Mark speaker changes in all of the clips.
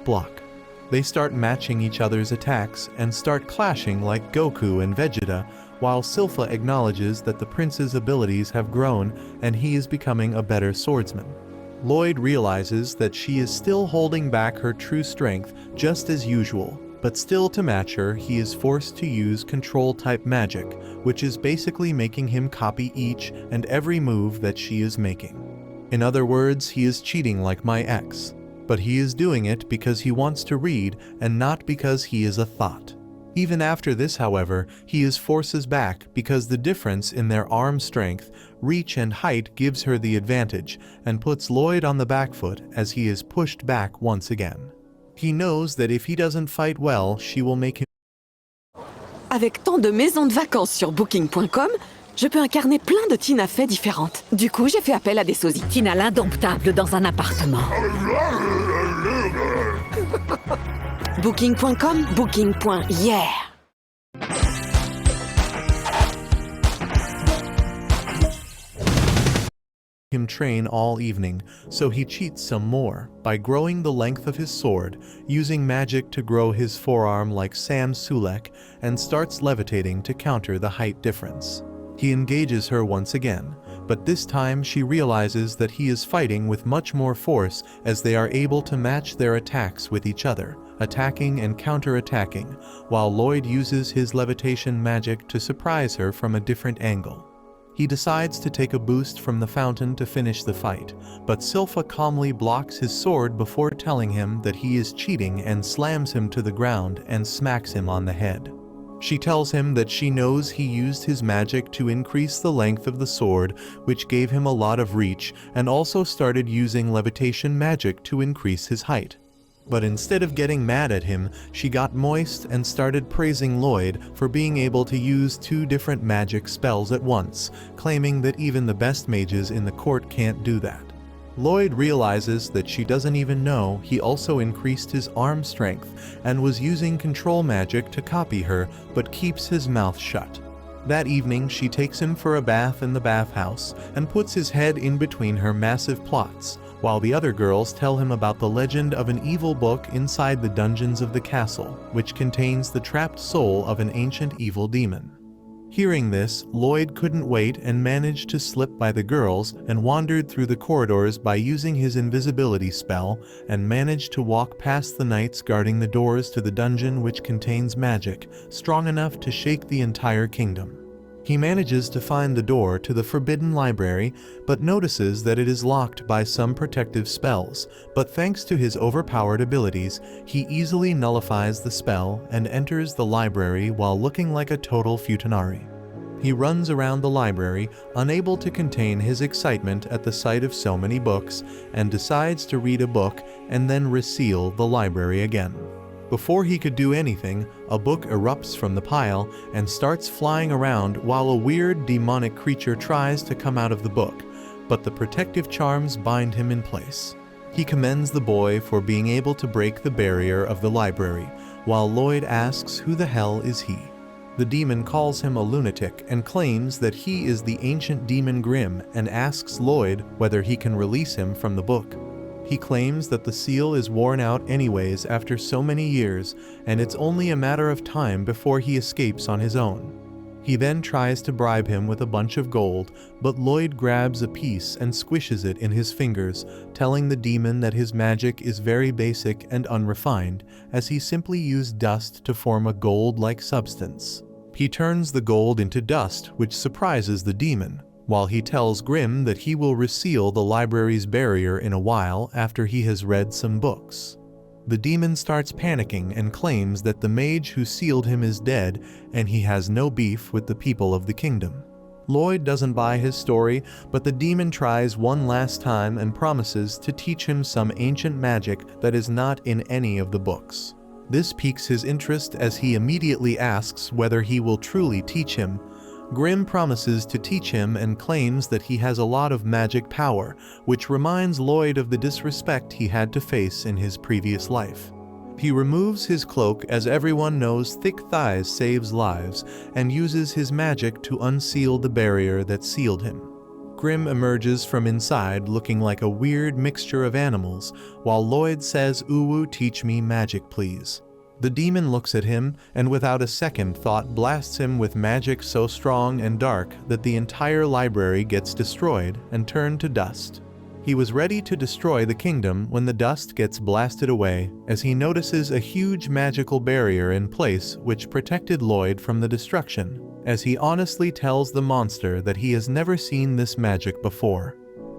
Speaker 1: block. They start matching each other's attacks and start clashing like Goku and Vegeta, while Silpha acknowledges that the prince's abilities have grown and he is becoming a better swordsman. Lloyd realizes that she is still holding back her true strength just as usual, but still to match her he is forced to use control-type magic, which is basically making him copy each and every move that she is making. In other words, he is cheating like my ex. But he is doing it because he wants to read and not because he is a thought. Even after this, however, he is forces back because the difference in their arm strength, reach and height gives her the advantage and puts Lloyd on the back foot as he is pushed back once again. He knows that if he doesn't fight well, she will make him.
Speaker 2: Avec tant de maisons de vacances sur Booking.com, je peux incarner plein de Tina Fey différentes. Du coup, j'ai fait appel à des sosies. Tina l'indomptable dans un appartement. Booking.com, Booking.yeah.
Speaker 1: Him train all evening, so he cheats some more by growing the length of his sword, using magic to grow his forearm like Sam Sulek, and starts levitating to counter the height difference. He engages her once again, but this time she realizes that he is fighting with much more force as they are able to match their attacks with each other, attacking and counter-attacking, while Lloyd uses his levitation magic to surprise her from a different angle. He decides to take a boost from the fountain to finish the fight, but Silpha calmly blocks his sword before telling him that he is cheating and slams him to the ground and smacks him on the head. She tells him that she knows he used his magic to increase the length of the sword, which gave him a lot of reach, and also started using levitation magic to increase his height. But instead of getting mad at him, she got moist and started praising Lloyd for being able to use 2 different magic spells at once, claiming that even the best mages in the court can't do that. Lloyd realizes that she doesn't even know he also increased his arm strength and was using control magic to copy her, but keeps his mouth shut. That evening, she takes him for a bath in the bathhouse and puts his head in between her massive plots, while the other girls tell him about the legend of an evil book inside the dungeons of the castle, which contains the trapped soul of an ancient evil demon. Hearing this, Lloyd couldn't wait and managed to slip by the girls and wandered through the corridors by using his invisibility spell and managed to walk past the knights guarding the doors to the dungeon, which contains magic strong enough to shake the entire kingdom. He manages to find the door to the forbidden library, but notices that it is locked by some protective spells, but thanks to his overpowered abilities, he easily nullifies the spell and enters the library while looking like a total futanari. He runs around the library, unable to contain his excitement at the sight of so many books, and decides to read a book and then reseal the library again. Before he could do anything, a book erupts from the pile and starts flying around while a weird demonic creature tries to come out of the book, but the protective charms bind him in place. He commends the boy for being able to break the barrier of the library, while Lloyd asks who the hell is he. The demon calls him a lunatic and claims that he is the ancient demon Grimm and asks Lloyd whether he can release him from the book. He claims that the seal is worn out anyways after so many years, and it's only a matter of time before he escapes on his own. He then tries to bribe him with a bunch of gold, but Lloyd grabs a piece and squishes it in his fingers, telling the demon that his magic is very basic and unrefined, as he simply used dust to form a gold-like substance. He turns the gold into dust, which surprises the demon, while he tells Grimm that he will reseal the library's barrier in a while after he has read some books. The demon starts panicking and claims that the mage who sealed him is dead and he has no beef with the people of the kingdom. Lloyd doesn't buy his story, but the demon tries one last time and promises to teach him some ancient magic that is not in any of the books. This piques his interest as he immediately asks whether he will truly teach him. Grimm promises to teach him and claims that he has a lot of magic power, which reminds Lloyd of the disrespect he had to face in his previous life. He removes his cloak as everyone knows thick thighs saves lives and uses his magic to unseal the barrier that sealed him. Grim emerges from inside looking like a weird mixture of animals, while Lloyd says, "Uwu, teach me magic, please." The demon looks at him and without a second thought blasts him with magic so strong and dark that the entire library gets destroyed and turned to dust. He was ready to destroy the kingdom when the dust gets blasted away as he notices a huge magical barrier in place which protected Lloyd from the destruction, as he honestly tells the monster that he has never seen this magic before.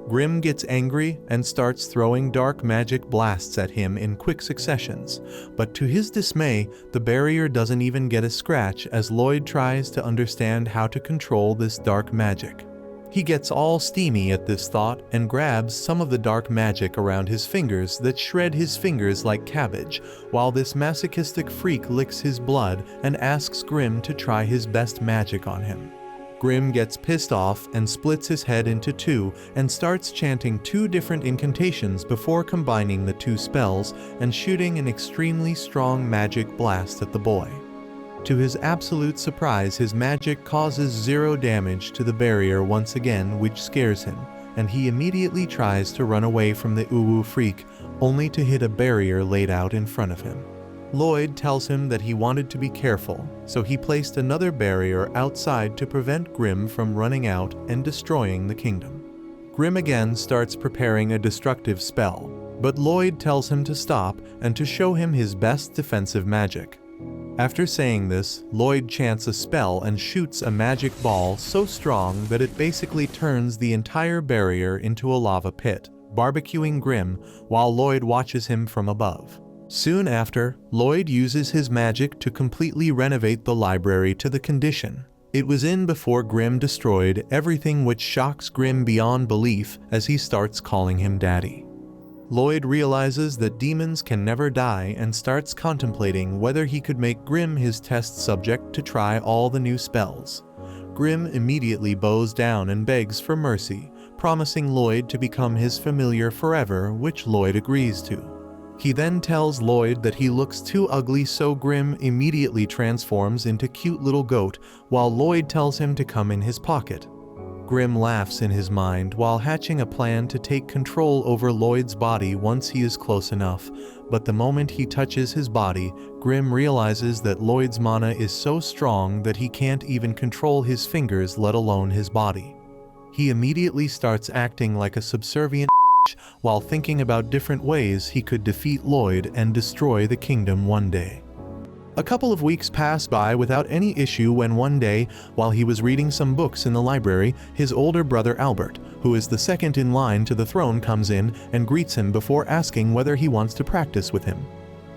Speaker 1: Grim gets angry and starts throwing dark magic blasts at him in quick successions, but to his dismay, the barrier doesn't even get a scratch as Lloyd tries to understand how to control this dark magic. He gets all steamy at this thought and grabs some of the dark magic around his fingers that shred his fingers like cabbage, while this masochistic freak licks his blood and asks Grim to try his best magic on him. Grim gets pissed off and splits his head into two and starts chanting 2 different incantations before combining the 2 spells and shooting an extremely strong magic blast at the boy. To his absolute surprise, his magic causes 0 damage to the barrier once again, which scares him, and he immediately tries to run away from the Uwu freak, only to hit a barrier laid out in front of him. Lloyd tells him that he wanted to be careful, so he placed another barrier outside to prevent Grim from running out and destroying the kingdom. Grim again starts preparing a destructive spell, but Lloyd tells him to stop and to show him his best defensive magic. After saying this, Lloyd chants a spell and shoots a magic ball so strong that it basically turns the entire barrier into a lava pit, barbecuing Grim while Lloyd watches him from above. Soon after, Lloyd uses his magic to completely renovate the library to the condition it was in before Grim destroyed everything, which shocks Grim beyond belief as he starts calling him Daddy. Lloyd realizes that demons can never die and starts contemplating whether he could make Grim his test subject to try all the new spells. Grim immediately bows down and begs for mercy, promising Lloyd to become his familiar forever, which Lloyd agrees to. He then tells Lloyd that he looks too ugly, so Grim immediately transforms into cute little goat, while Lloyd tells him to come in his pocket. Grim laughs in his mind while hatching a plan to take control over Lloyd's body once he is close enough, but the moment he touches his body, Grim realizes that Lloyd's mana is so strong that he can't even control his fingers, let alone his body. He immediately starts acting like a subservient while thinking about different ways he could defeat Lloyd and destroy the kingdom one day. A couple of weeks pass by without any issue when one day, while he was reading some books in the library, his older brother Albert, who is the second in line to the throne, comes in and greets him before asking whether he wants to practice with him.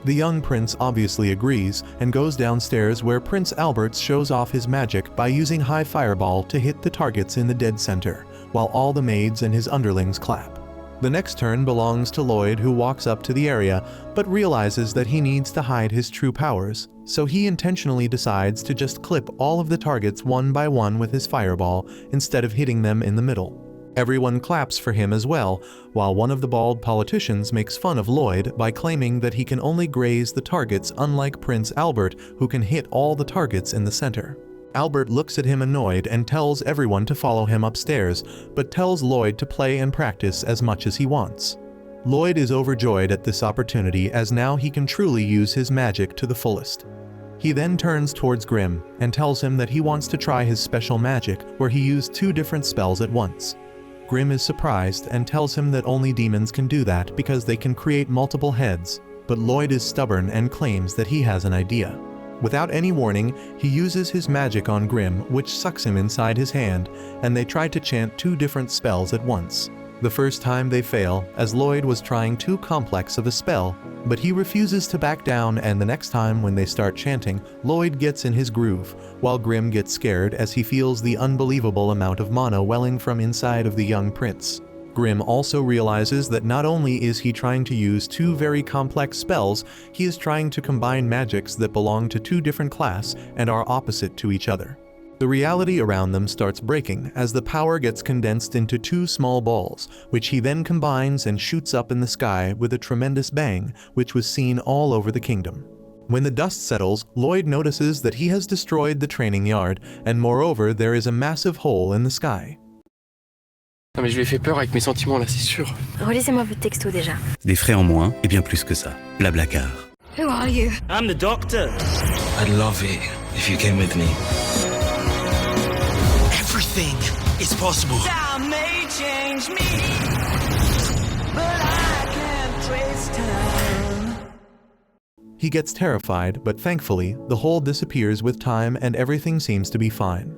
Speaker 1: The young prince obviously agrees and goes downstairs, where Prince Albert shows off his magic by using high fireball to hit the targets in the dead center, while all the maids and his underlings clap. The next turn belongs to Lloyd, who walks up to the area, but realizes that he needs to hide his true powers, so he intentionally decides to just clip all of the targets one by one with his fireball, instead of hitting them in the middle. Everyone claps for him as well, while one of the bald politicians makes fun of Lloyd by claiming that he can only graze the targets, unlike Prince Albert, who can hit all the targets in the center. Albert looks at him annoyed and tells everyone to follow him upstairs, but tells Lloyd to play and practice as much as he wants. Lloyd is overjoyed at this opportunity, as now he can truly use his magic to the fullest. He then turns towards Grim and tells him that he wants to try his special magic, where he used 2 different spells at once. Grim is surprised and tells him that only demons can do that because they can create multiple heads, but Lloyd is stubborn and claims that he has an idea. Without any warning, he uses his magic on Grim, which sucks him inside his hand, and they try to chant 2 different spells at once. The first time they fail, as Lloyd was trying too complex of a spell, but he refuses to back down, and the next time when they start chanting, Lloyd gets in his groove, while Grim gets scared as he feels the unbelievable amount of mana welling from inside of the young prince. Grim also realizes that not only is he trying to use 2 very complex spells, he is trying to combine magics that belong to 2 different classes and are opposite to each other. The reality around them starts breaking as the power gets condensed into 2 small balls, which he then combines and shoots up in the sky with a tremendous bang, which was seen all over the kingdom. When the dust settles, Lloyd notices that he has destroyed the training yard, and moreover there is a massive hole in the sky.
Speaker 3: Non mais je lui ai fait peur avec mes sentiments là, c'est sûr.
Speaker 4: Relisez-moi votre texto déjà.
Speaker 5: Des frais en moins et bien plus que ça. Blablacar.
Speaker 4: Who are you?
Speaker 6: I'm the doctor.
Speaker 7: I'd love it if you came with me.
Speaker 6: Everything is possible. Time may change me, but I can't trace time.
Speaker 1: He gets terrified, but thankfully, the hole disappears with time and everything seems to be fine.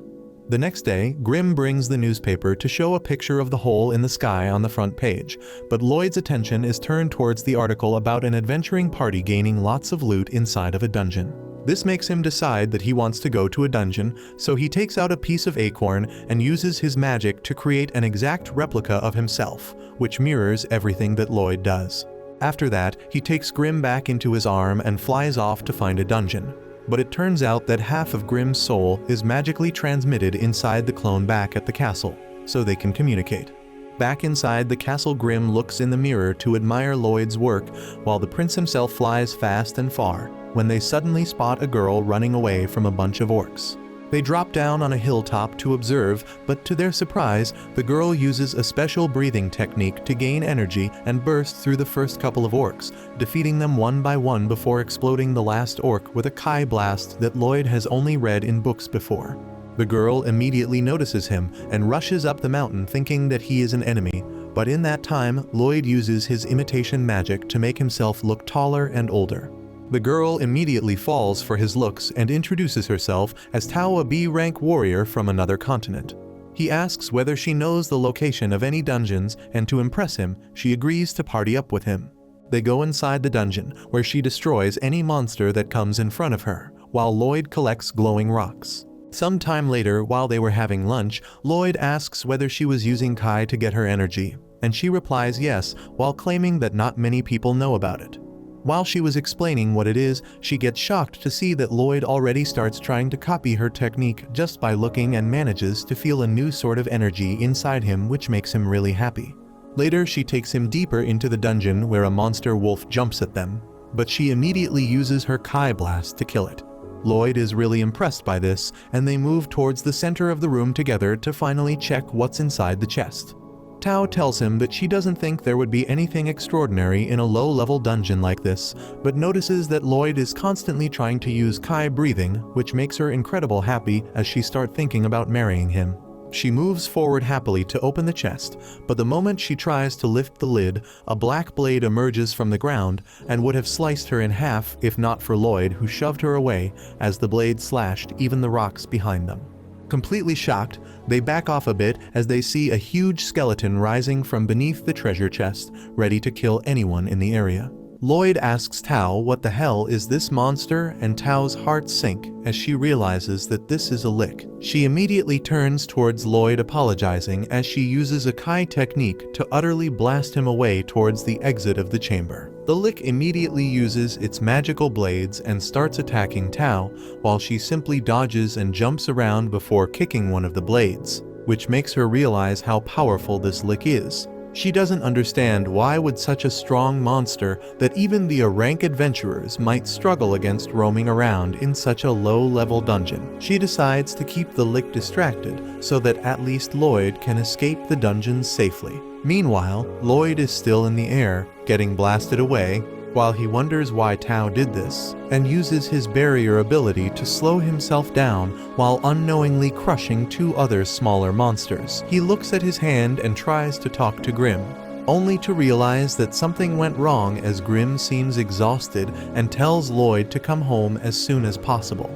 Speaker 1: The next day, Grimm brings the newspaper to show a picture of the hole in the sky on the front page, but Lloyd's attention is turned towards the article about an adventuring party gaining lots of loot inside of a dungeon. This makes him decide that he wants to go to a dungeon, so he takes out a piece of acorn and uses his magic to create an exact replica of himself, which mirrors everything that Lloyd does. After that, he takes Grimm back into his arm and flies off to find a dungeon. But it turns out that half of Grimm's soul is magically transmitted inside the clone back at the castle, so they can communicate. Back inside the castle, Grimm looks in the mirror to admire Lloyd's work, while the prince himself flies fast and far, when they suddenly spot a girl running away from a bunch of orcs. They drop down on a hilltop to observe, but to their surprise, the girl uses a special breathing technique to gain energy and burst through the first couple of orcs, defeating them one by one before exploding the last orc with a Kai blast that Lloyd has only read in books before. The girl immediately notices him and rushes up the mountain thinking that he is an enemy, but in that time, Lloyd uses his imitation magic to make himself look taller and older. The girl immediately falls for his looks and introduces herself as Tao, a B-rank warrior from another continent. He asks whether she knows the location of any dungeons, and to impress him, she agrees to party up with him. They go inside the dungeon, where she destroys any monster that comes in front of her, while Lloyd collects glowing rocks. Some time later, while they were having lunch, Lloyd asks whether she was using Kai to get her energy, and she replies yes, while claiming that not many people know about it. While she was explaining what it is, she gets shocked to see that Lloyd already starts trying to copy her technique just by looking, and manages to feel a new sort of energy inside him, which makes him really happy. Later, she takes him deeper into the dungeon where a monster wolf jumps at them, but she immediately uses her Kai blast to kill it. Lloyd is really impressed by this, and they move towards the center of the room together to finally check what's inside the chest. Tao tells him that she doesn't think there would be anything extraordinary in a low-level dungeon like this, but notices that Lloyd is constantly trying to use Kai breathing, which makes her incredibly happy as she starts thinking about marrying him. She moves forward happily to open the chest, but the moment she tries to lift the lid, a black blade emerges from the ground and would have sliced her in half if not for Lloyd, who shoved her away as the blade slashed even the rocks behind them. Completely shocked, they back off a bit as they see a huge skeleton rising from beneath the treasure chest, ready to kill anyone in the area. Lloyd asks Tao what the hell is this monster, and Tao's heart sinks as she realizes that this is a lick. She immediately turns towards Lloyd, apologizing as she uses a Kai technique to utterly blast him away towards the exit of the chamber. The lick immediately uses its magical blades and starts attacking Tao, while she simply dodges and jumps around before kicking one of the blades, which makes her realize how powerful this lick is. She doesn't understand why would such a strong monster that even the rank adventurers might struggle against roaming around in such a low-level dungeon. She decides to keep the lick distracted so that at least Lloyd can escape the dungeon safely. Meanwhile, Lloyd is still in the air, getting blasted away, while he wonders why Tao did this, and uses his barrier ability to slow himself down while unknowingly crushing two other smaller monsters. He looks at his hand and tries to talk to Grimm, only to realize that something went wrong as Grimm seems exhausted and tells Lloyd to come home as soon as possible.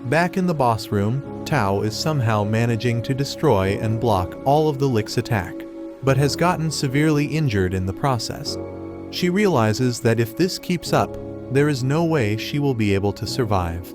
Speaker 1: Back in the boss room, Tao is somehow managing to destroy and block all of the lick's attack, but has gotten severely injured in the process. She realizes that if this keeps up, there is no way she will be able to survive.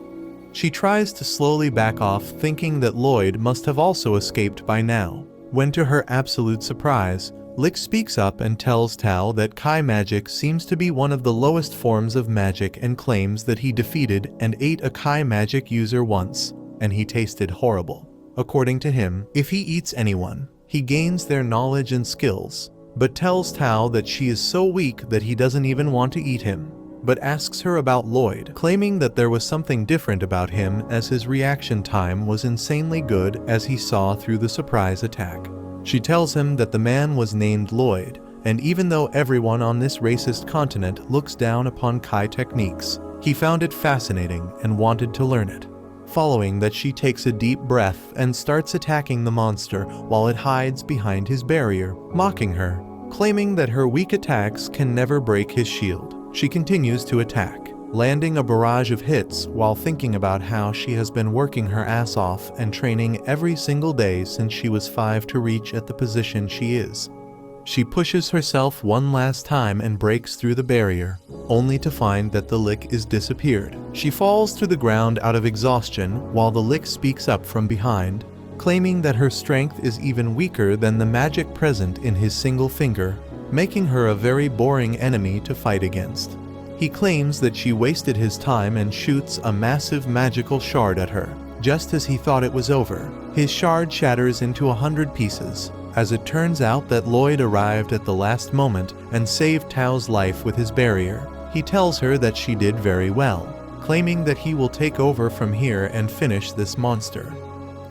Speaker 1: She tries to slowly back off, thinking that Lloyd must have also escaped by now, when to her absolute surprise, Lick speaks up and tells Tao that Kai magic seems to be one of the lowest forms of magic, and claims that he defeated and ate a Kai magic user once, and he tasted horrible. According to him, if he eats anyone, he gains their knowledge and skills, but tells Tao that she is so weak that he doesn't even want to eat him, but asks her about Lloyd, claiming that there was something different about him as his reaction time was insanely good as he saw through the surprise attack. She tells him that the man was named Lloyd, and even though everyone on this racist continent looks down upon Kai techniques, he found it fascinating and wanted to learn it. Following that, she takes a deep breath and starts attacking the monster while it hides behind his barrier, mocking her, claiming that her weak attacks can never break his shield. She continues to attack, landing a barrage of hits while thinking about how she has been working her ass off and training every single day since she was 5 to reach at the position she is. She pushes herself one last time and breaks through the barrier, only to find that the Lick is disappeared. She falls to the ground out of exhaustion while the Lick speaks up from behind, claiming that her strength is even weaker than the magic present in his single finger, making her a very boring enemy to fight against. He claims that she wasted his time and shoots a massive magical shard at her. Just as he thought it was over, his shard shatters into 100 pieces. As it turns out that Lloyd arrived at the last moment and saved Tao's life with his barrier. He tells her that she did very well, claiming that he will take over from here and finish this monster.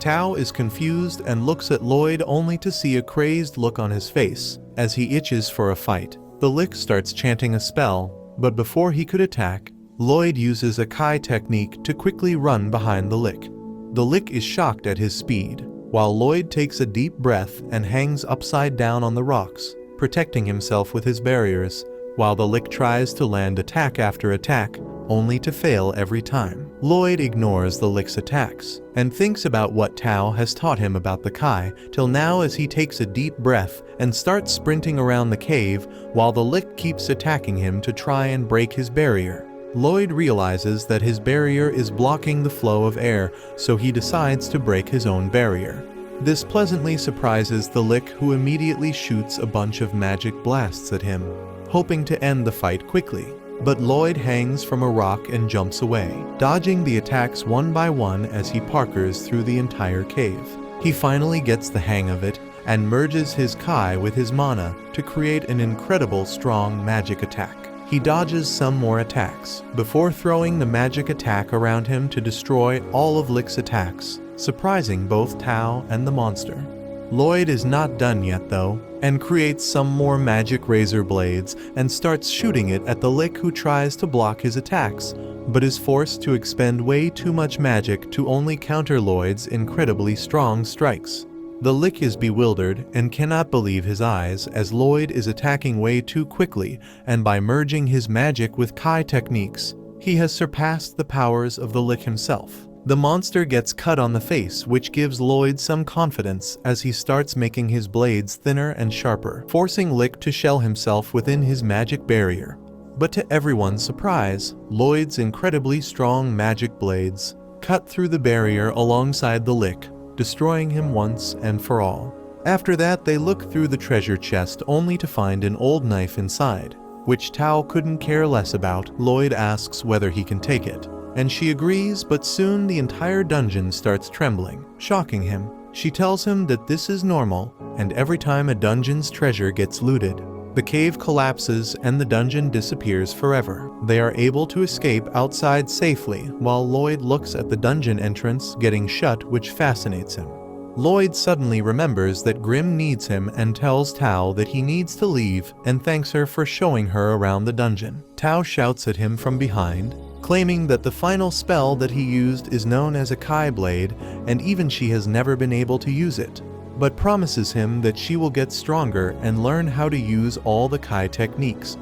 Speaker 1: Tao is confused and looks at Lloyd only to see a crazed look on his face as he itches for a fight. The Lick starts chanting a spell, but before he could attack, Lloyd uses a Kai technique to quickly run behind the Lick. The Lick is shocked at his speed, while Lloyd takes a deep breath and hangs upside down on the rocks, protecting himself with his barriers, while the Lick tries to land attack after attack, only to fail every time. Lloyd ignores the Lick's attacks, and thinks about what Tao has taught him about the Kai, till now as he takes a deep breath and starts sprinting around the cave, while the Lick keeps attacking him to try and break his barrier. Lloyd realizes that his barrier is blocking the flow of air, so he decides to break his own barrier. This pleasantly surprises the Lick, who immediately shoots a bunch of magic blasts at him, hoping to end the fight quickly. But Lloyd hangs from a rock and jumps away, dodging the attacks one by one as he parkours through the entire cave. He finally gets the hang of it and merges his Kai with his mana to create an incredible strong magic attack. He dodges some more attacks, before throwing the magic attack around him to destroy all of Lick's attacks, surprising both Tao and the monster. Lloyd is not done yet though, and creates some more magic razor blades and starts shooting it at the Lick, who tries to block his attacks, but is forced to expend way too much magic to only counter Lloyd's incredibly strong strikes. The Lick is bewildered and cannot believe his eyes as Lloyd is attacking way too quickly, and by merging his magic with Kai techniques, he has surpassed the powers of the Lick himself. The monster gets cut on the face, which gives Lloyd some confidence as he starts making his blades thinner and sharper, forcing Lick to shell himself within his magic barrier. But to everyone's surprise, Lloyd's incredibly strong magic blades cut through the barrier alongside the Lick, destroying him once and for all. After that, they look through the treasure chest only to find an old knife inside, which Tao couldn't care less about. Lloyd asks whether he can take it, and she agrees, but soon the entire dungeon starts trembling, shocking him. She tells him that this is normal, and every time a dungeon's treasure gets looted, the cave collapses and the dungeon disappears forever. They are able to escape outside safely, while Lloyd looks at the dungeon entrance getting shut, which fascinates him. Lloyd suddenly remembers that Grimm needs him and tells Tao that he needs to leave and thanks her for showing her around the dungeon. Tao shouts at him from behind, claiming that the final spell that he used is known as a Kai blade, and even she has never been able to use it, but promises him that she will get stronger and learn how to use all the Kai techniques.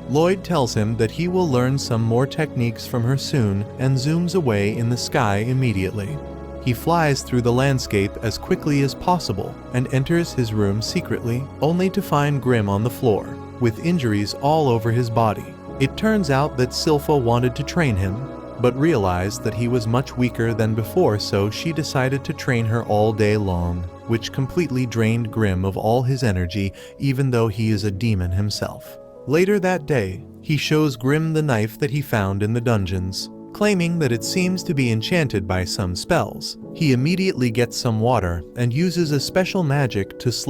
Speaker 1: Lloyd tells him that he will learn some more techniques from her soon and zooms away in the sky immediately. He flies through the landscape as quickly as possible and enters his room secretly, only to find Grimm on the floor, with injuries all over his body. It turns out that Silpha wanted to train him, but realized that he was much weaker than before, so she decided to train her all day long, which completely drained Grimm of all his energy, even though he is a demon himself. Later that day, he shows Grimm the knife that he found in the dungeons, claiming that it seems to be enchanted by some spells. He immediately gets some water and uses a special magic to slow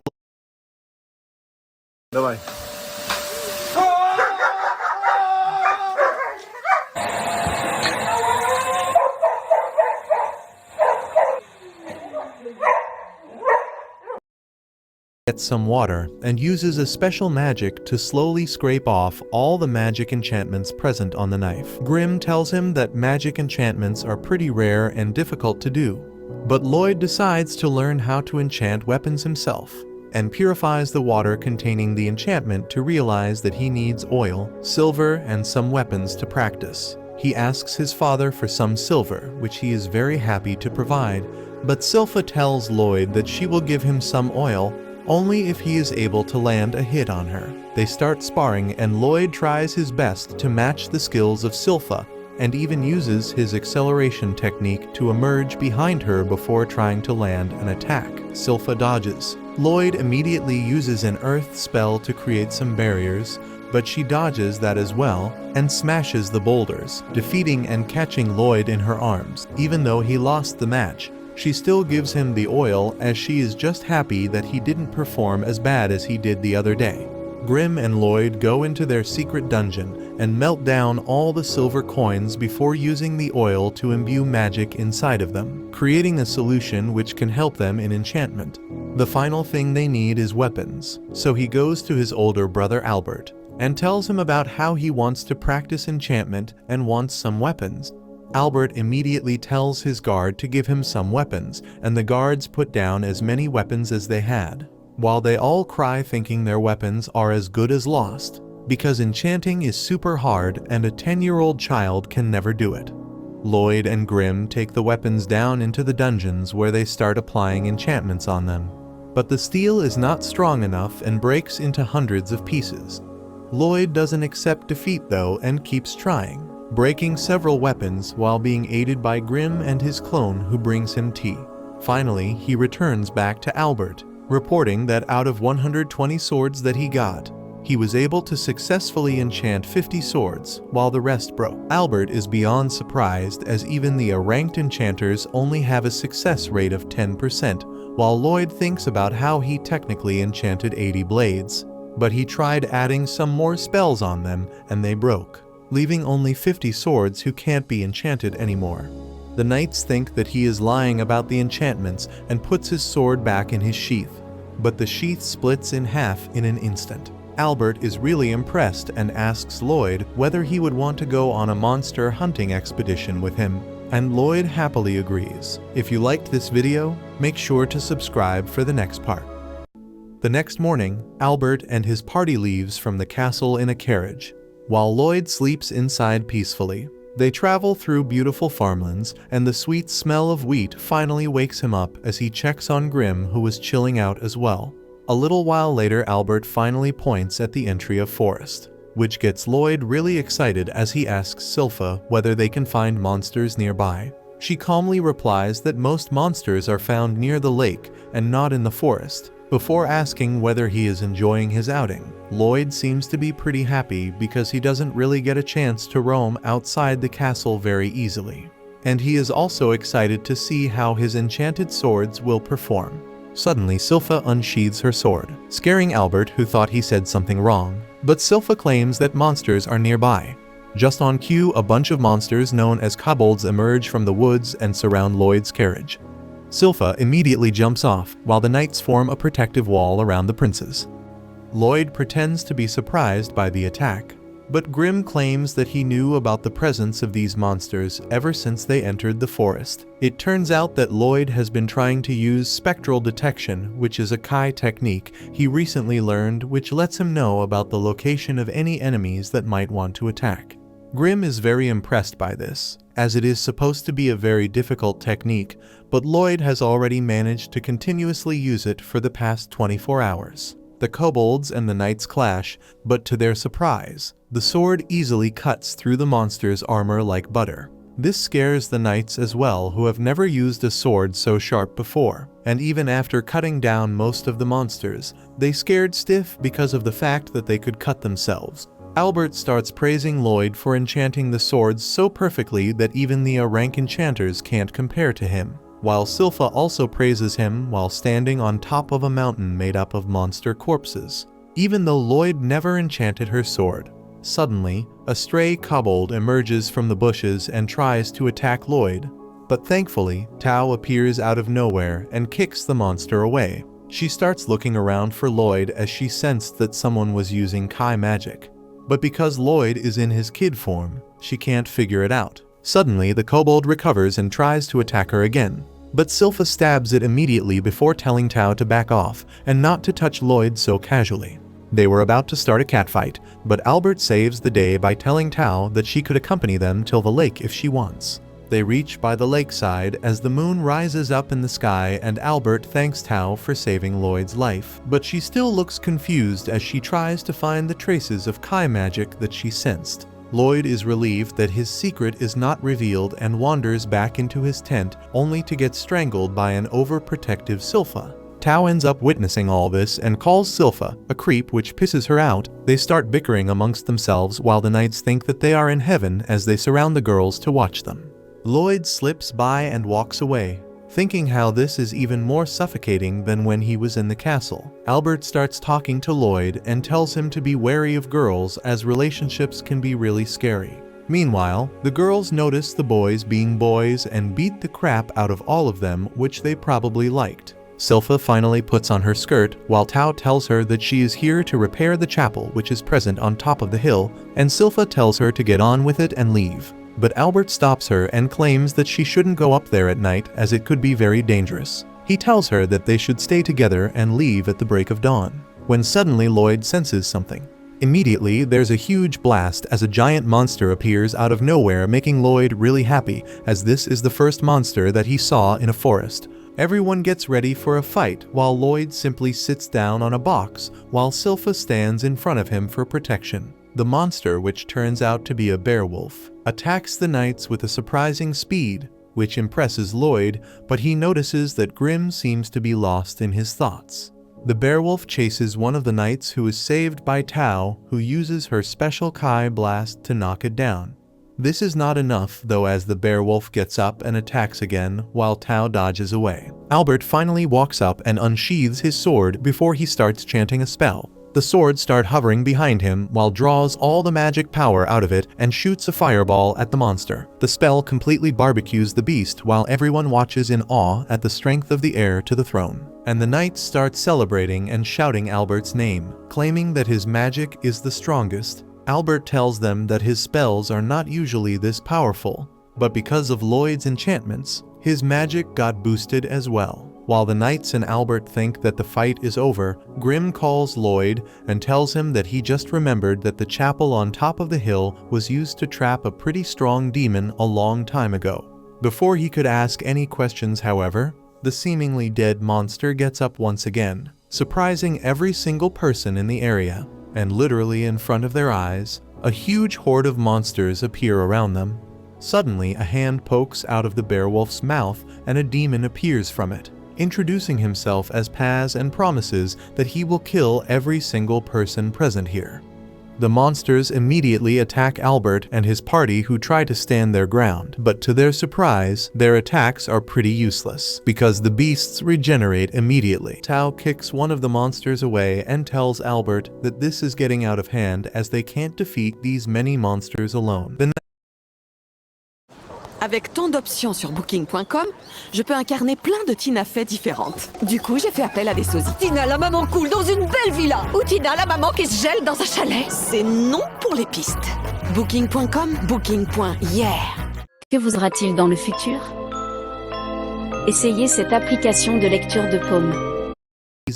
Speaker 1: gets some water and uses a special magic to slowly scrape off all the magic enchantments present on the knife. Grimm tells him that magic enchantments are pretty rare and difficult to do, but Lloyd decides to learn how to enchant weapons himself and purifies the water containing the enchantment to realize that he needs oil, silver, and some weapons to practice. He asks his father for some silver, which he is very happy to provide, but Silpha tells Lloyd that she will give him some oil only if he is able to land a hit on her. They start sparring and Lloyd tries his best to match the skills of Silpha and even uses his acceleration technique to emerge behind her before trying to land an attack. Silpha dodges. Lloyd immediately uses an earth spell to create some barriers, but she dodges that as well and smashes the boulders, defeating and catching Lloyd in her arms. Even though he lost the match, she still gives him the oil as she is just happy that he didn't perform as bad as he did the other day. Grimm and Lloyd go into their secret dungeon and melt down all the silver coins before using the oil to imbue magic inside of them, creating a solution which can help them in enchantment. The final thing they need is weapons, so he goes to his older brother Albert and tells him about how he wants to practice enchantment and wants some weapons. Albert immediately tells his guard to give him some weapons, and the guards put down as many weapons as they had, while they all cry thinking their weapons are as good as lost, because enchanting is super hard and a 10-year-old child can never do it. Lloyd and Grimm take the weapons down into the dungeons where they start applying enchantments on them. But the steel is not strong enough and breaks into hundreds of pieces. Lloyd doesn't accept defeat though and keeps trying, breaking several weapons while being aided by Grimm and his clone who brings him tea. Finally, he returns back to Albert, reporting that out of 120 swords that he got, he was able to successfully enchant 50 swords, while the rest broke. Albert is beyond surprised as even the ranked enchanters only have a success rate of 10%, while Lloyd thinks about how he technically enchanted 80 blades. But he tried adding some more spells on them and they broke, leaving only 50 swords who can't be enchanted anymore. The knights think that he is lying about the enchantments and puts his sword back in his sheath, but the sheath splits in half in an instant. Albert is really impressed and asks Lloyd whether he would want to go on a monster hunting expedition with him, and Lloyd happily agrees. If you liked this video, make sure to subscribe for the next part. The next morning, Albert and his party leaves from the castle in a carriage, while Lloyd sleeps inside peacefully. They travel through beautiful farmlands, and the sweet smell of wheat finally wakes him up as he checks on Grimm, who was chilling out as well. A little while later, Albert finally points at the entry of forest, which gets Lloyd really excited as he asks Silpha whether they can find monsters nearby. She calmly replies that most monsters are found near the lake and not in the forest. Before asking whether he is enjoying his outing, Lloyd seems to be pretty happy because he doesn't really get a chance to roam outside the castle very easily. And he is also excited to see how his enchanted swords will perform. Suddenly, Silpha unsheathes her sword, scaring Albert, who thought he said something wrong. But Silpha claims that monsters are nearby. Just on cue, a bunch of monsters known as kobolds emerge from the woods and surround Lloyd's carriage. Silpha immediately jumps off, while the knights form a protective wall around the princes. Lloyd pretends to be surprised by the attack, but Grimm claims that he knew about the presence of these monsters ever since they entered the forest. It turns out that Lloyd has been trying to use spectral detection, which is a Kai technique he recently learned, which lets him know about the location of any enemies that might want to attack. Grimm is very impressed by this, as it is supposed to be a very difficult technique, but Lloyd has already managed to continuously use it for the past 24 hours. The kobolds and the knights clash, but to their surprise, the sword easily cuts through the monster's armor like butter. This scares the knights as well, who have never used a sword so sharp before, and even after cutting down most of the monsters, they scared stiff because of the fact that they could cut themselves. Albert starts praising Lloyd for enchanting the swords so perfectly that even the rank enchanters can't compare to him, while Silpha also praises him while standing on top of a mountain made up of monster corpses, even though Lloyd never enchanted her sword. Suddenly, a stray kobold emerges from the bushes and tries to attack Lloyd, but thankfully, Tao appears out of nowhere and kicks the monster away. She starts looking around for Lloyd as she sensed that someone was using Kai magic. But because Lloyd is in his kid form, she can't figure it out. Suddenly, the kobold recovers and tries to attack her again. But Silpha stabs it immediately before telling Tao to back off and not to touch Lloyd so casually. They were about to start a catfight, but Albert saves the day by telling Tao that she could accompany them till the lake if she wants. They reach by the lakeside as the moon rises up in the sky and Albert thanks Tao for saving Lloyd's life. But she still looks confused as she tries to find the traces of Kai magic that she sensed. Lloyd is relieved that his secret is not revealed and wanders back into his tent only to get strangled by an overprotective Silpha. Tao ends up witnessing all this and calls Silpha a creep, which pisses her out. They start bickering amongst themselves while the knights think that they are in heaven as they surround the girls to watch them. Lloyd slips by and walks away, thinking how this is even more suffocating than when he was in the castle. Albert starts talking to Lloyd and tells him to be wary of girls as relationships can be really scary. Meanwhile, the girls notice the boys being boys and beat the crap out of all of them, which they probably liked. Silpha finally puts on her skirt while Tao tells her that she is here to repair the chapel which is present on top of the hill, and Silpha tells her to get on with it and leave. But Albert stops her and claims that she shouldn't go up there at night as it could be very dangerous. He tells her that they should stay together and leave at the break of dawn, when suddenly Lloyd senses something. Immediately, there's a huge blast as a giant monster appears out of nowhere, making Lloyd really happy as this is the first monster that he saw in a forest. Everyone gets ready for a fight while Lloyd simply sits down on a box while Silpha stands in front of him for protection. The monster, which turns out to be a beowulf, attacks the knights with a surprising speed, which impresses Lloyd, but he notices that Grim seems to be lost in his thoughts. The beowulf chases one of the knights who is saved by Tao, who uses her special Kai blast to knock it down. This is not enough though, as the beowulf gets up and attacks again while Tao dodges away. Albert finally walks up and unsheathes his sword before he starts chanting a spell. The swords start hovering behind him while draws all the magic power out of it and shoots a fireball at the monster. The spell completely barbecues the beast while everyone watches in awe at the strength of the heir to the throne. And the knights start celebrating and shouting Albert's name, claiming that his magic is the strongest. Albert tells them that his spells are not usually this powerful, but because of Lloyd's enchantments, his magic got boosted as well. While the knights and Albert think that the fight is over, Grim calls Lloyd and tells him that he just remembered that the chapel on top of the hill was used to trap a pretty strong demon a long time ago. Before he could ask any questions, however, the seemingly dead monster gets up once again, surprising every single person in the area. And literally in front of their eyes, a huge horde of monsters appear around them. Suddenly, a hand pokes out of the beowulf's mouth and a demon appears from it, introducing himself as Paz and promises that he will kill every single person present here. The monsters immediately attack Albert and his party, who try to stand their ground, but to their surprise, their attacks are pretty useless, because the beasts regenerate immediately. Tao kicks one of the monsters away and tells Albert that this is getting out of hand as they can't defeat these many monsters alone.
Speaker 2: Avec tant d'options sur Booking.com, je peux incarner plein de Tina Fey différentes. Du coup, j'ai fait appel à des sosies. Tina, la maman cool dans une belle villa. Ou Tina, la maman qui se gèle dans un chalet. C'est non pour les pistes. Booking.com, Booking.yeah.
Speaker 8: Que vous aura-t-il dans le futur? Essayez cette application de lecture de paume.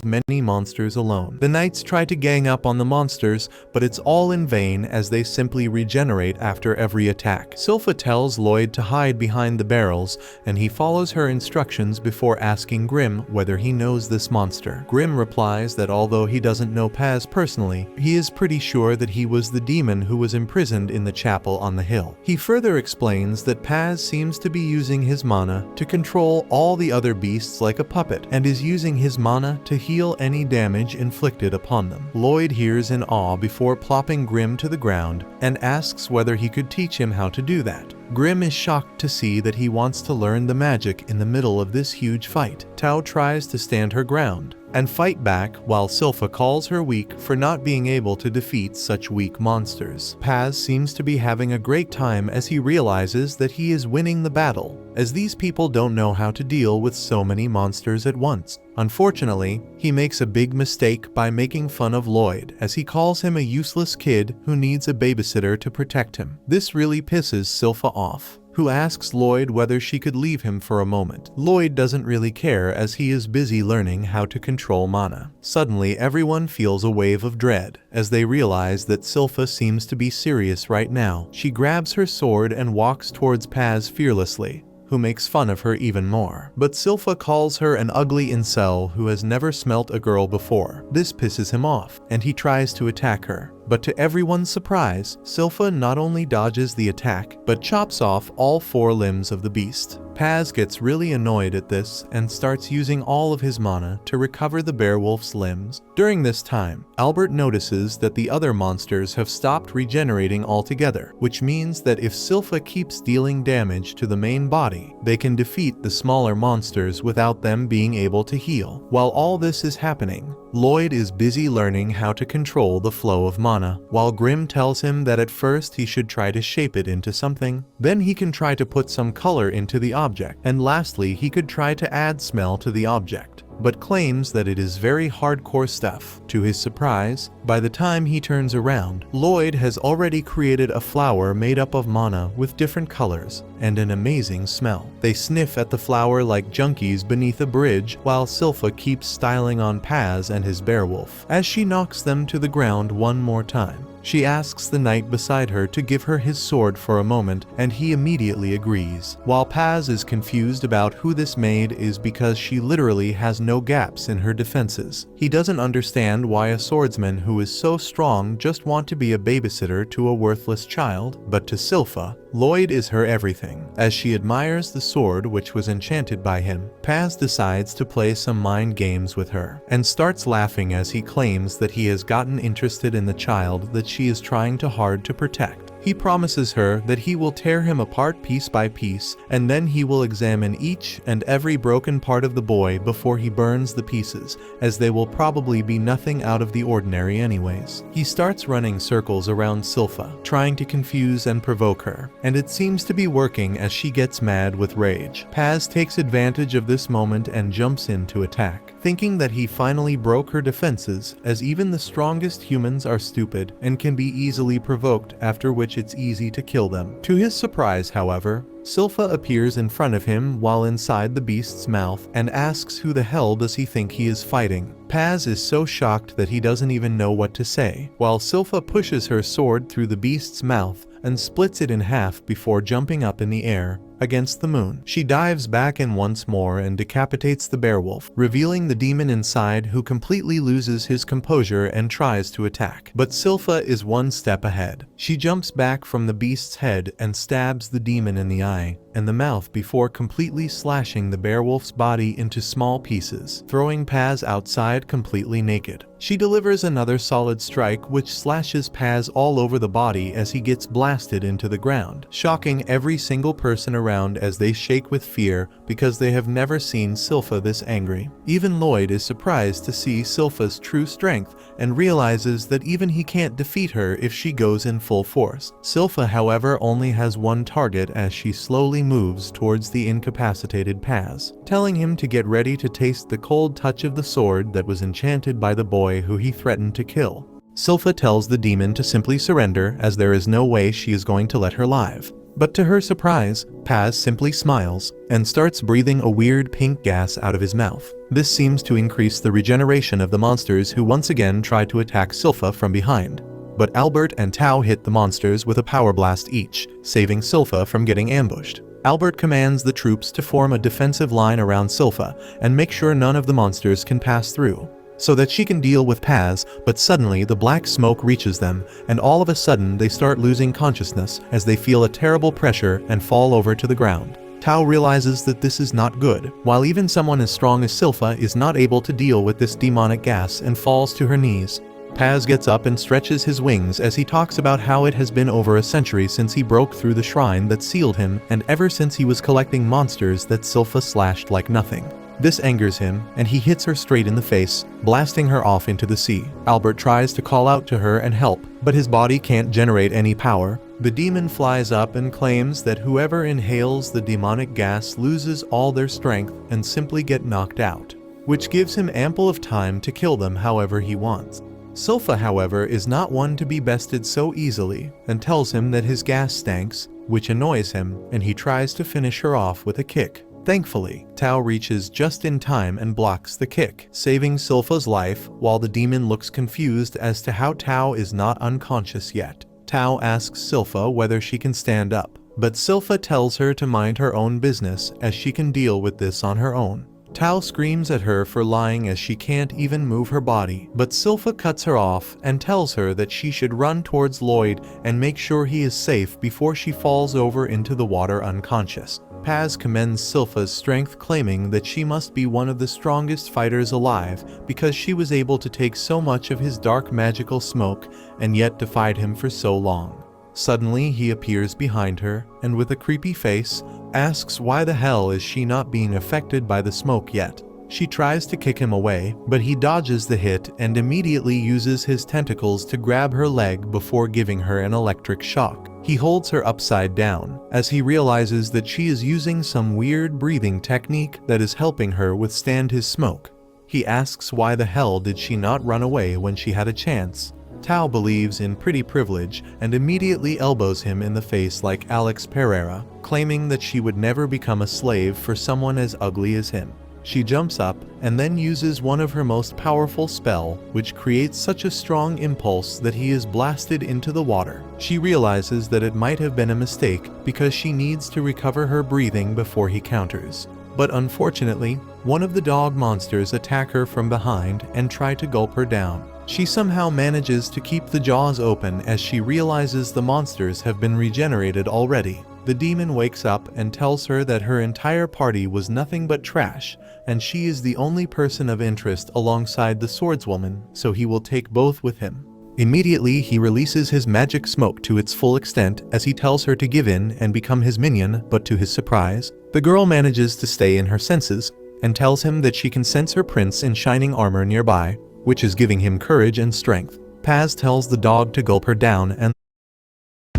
Speaker 1: Many monsters alone. The knights try to gang up on the monsters, but it's all in vain as they simply regenerate after every attack. Silpha tells Lloyd to hide behind the barrels, and he follows her instructions before asking Grim whether he knows this monster. Grim replies that although he doesn't know Paz personally, he is pretty sure that he was the demon who was imprisoned in the chapel on the hill. He further explains that Paz seems to be using his mana to control all the other beasts like a puppet, and is using his mana to heal any damage inflicted upon them. Lloyd hears in awe before plopping Grim to the ground and asks whether he could teach him how to do that. Grim is shocked to see that he wants to learn the magic in the middle of this huge fight. Tao tries to stand her ground, and fight back while Silpha calls her weak for not being able to defeat such weak monsters. Paz seems to be having a great time as he realizes that he is winning the battle, as these people don't know how to deal with so many monsters at once. Unfortunately, he makes a big mistake by making fun of Lloyd, as he calls him a useless kid who needs a babysitter to protect him. This really pisses Silpha off, who asks Lloyd whether she could leave him for a moment. Lloyd doesn't really care as he is busy learning how to control mana. Suddenly, everyone feels a wave of dread as they realize that Silpha seems to be serious right now. She grabs her sword and walks towards Paz fearlessly, who makes fun of her even more. But Silpha calls her an ugly incel who has never smelt a girl before. This pisses him off, and he tries to attack her. But to everyone's surprise, Silpha not only dodges the attack, but chops off all 4 limbs of the beast. Paz gets really annoyed at this and starts using all of his mana to recover the Beowulf's limbs. During this time, Albert notices that the other monsters have stopped regenerating altogether, which means that if Silpha keeps dealing damage to the main body, they can defeat the smaller monsters without them being able to heal. While all this is happening, Lloyd is busy learning how to control the flow of mana, while Grimm tells him that at first he should try to shape it into something, then he can try to put some color into the object, and lastly he could try to add smell to the object, but claims that it is very hardcore stuff. To his surprise, by the time he turns around, Lloyd has already created a flower made up of mana with different colors and an amazing smell. They sniff at the flower like junkies beneath a bridge, while Silpha keeps styling on Paz and his Beowulf as she knocks them to the ground one more time. She asks the knight beside her to give her his sword for a moment, and he immediately agrees. While Paz is confused about who this maid is because she literally has no gaps in her defenses. He doesn't understand why a swordsman who is so strong just want to be a babysitter to a worthless child, but to Silpha, Lloyd is her everything. As she admires the sword which was enchanted by him, Paz decides to play some mind games with her, and starts laughing as he claims that he has gotten interested in the child that she is trying too hard to protect. He promises her that he will tear him apart piece by piece, and then he will examine each and every broken part of the boy before he burns the pieces, as they will probably be nothing out of the ordinary anyways. He starts running circles around Silpha, trying to confuse and provoke her, and it seems to be working as she gets mad with rage. Paz takes advantage of this moment and jumps in to attack, thinking that he finally broke her defenses, as even the strongest humans are stupid and can be easily provoked, after which it's easy to kill them. To his surprise, however, Silpha appears in front of him while inside the beast's mouth and asks who the hell does he think he is fighting. Paz is so shocked that he doesn't even know what to say, while Silpha pushes her sword through the beast's mouth and splits it in half before jumping up in the air against the moon. She dives back in once more and decapitates the Beowulf, revealing the demon inside, who completely loses his composure and tries to attack. But Silpha is one step ahead. She jumps back from the beast's head and stabs the demon in the eye and the mouth before completely slashing the Beowulf's body into small pieces, throwing Paz outside completely naked. She delivers another solid strike which slashes Paz all over the body as he gets blasted into the ground, shocking every single person around as they shake with fear because they have never seen Silpha this angry. Even Lloyd is surprised to see Silpha's true strength and realizes that even he can't defeat her if she goes in full force. Silpha, however, only has one target as she slowly moves towards the incapacitated Paz, telling him to get ready to taste the cold touch of the sword that was enchanted by the boy who he threatened to kill. Silpha tells the demon to simply surrender, as there is no way she is going to let her live. But to her surprise, Paz simply smiles and starts breathing a weird pink gas out of his mouth. This seems to increase the regeneration of the monsters, who once again try to attack Silpha from behind. But Albert and Tao hit the monsters with a power blast each, saving Silpha from getting ambushed. Albert commands the troops to form a defensive line around Silpha and make sure none of the monsters can pass through, so that she can deal with Paz, but suddenly the black smoke reaches them, and all of a sudden they start losing consciousness as they feel a terrible pressure and fall over to the ground. Tao realizes that this is not good, while even someone as strong as Silpha is not able to deal with this demonic gas and falls to her knees. Paz gets up and stretches his wings as he talks about how it has been over a century since he broke through the shrine that sealed him, and ever since he was collecting monsters that Silpha slashed like nothing. This angers him, and he hits her straight in the face, blasting her off into the sea. Albert tries to call out to her and help, but his body can't generate any power. The demon flies up and claims that whoever inhales the demonic gas loses all their strength and simply get knocked out, which gives him ample of time to kill them however he wants. Silpha, however, is not one to be bested so easily and tells him that his gas stanks, which annoys him, and he tries to finish her off with a kick. Thankfully, Tao reaches just in time and blocks the kick, saving Silpha's life while the demon looks confused as to how Tao is not unconscious yet. Tao asks Silpha whether she can stand up, but Silpha tells her to mind her own business as she can deal with this on her own. Tao screams at her for lying as she can't even move her body, but Silpha cuts her off and tells her that she should run towards Lloyd and make sure he is safe before she falls over into the water unconscious. Paz commends Silpha's strength, claiming that she must be one of the strongest fighters alive because she was able to take so much of his dark magical smoke and yet defied him for so long. Suddenly he appears behind her and with a creepy face asks why the hell is she not being affected by the smoke yet. She tries to kick him away, but he dodges the hit and immediately uses his tentacles to grab her leg before giving her an electric shock. He holds her upside down, as he realizes that she is using some weird breathing technique that is helping her withstand his smoke. He asks why the hell did she not run away when she had a chance. Tao believes in pretty privilege and immediately elbows him in the face like Alex Pereira, claiming that she would never become a slave for someone as ugly as him. She jumps up and then uses one of her most powerful spell, which creates such a strong impulse that he is blasted into the water. She realizes that it might have been a mistake because she needs to recover her breathing before he counters. But unfortunately, one of the dog monsters attack her from behind and try to gulp her down. She somehow manages to keep the jaws open as she realizes the monsters have been regenerated already. The demon wakes up and tells her that her entire party was nothing but trash, and she is the only person of interest alongside the swordswoman, so he will take both with him. Immediately, he releases his magic smoke to its full extent as he tells her to give in and become his minion, but to his surprise, the girl manages to stay in her senses and tells him that she can sense her prince in shining armor nearby, which is giving him courage and strength. Paz tells the dog to gulp her down and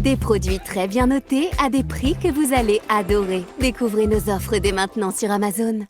Speaker 9: Des produits très bien notés à des prix que vous allez adorer. Découvrez nos offres dès maintenant sur Amazon.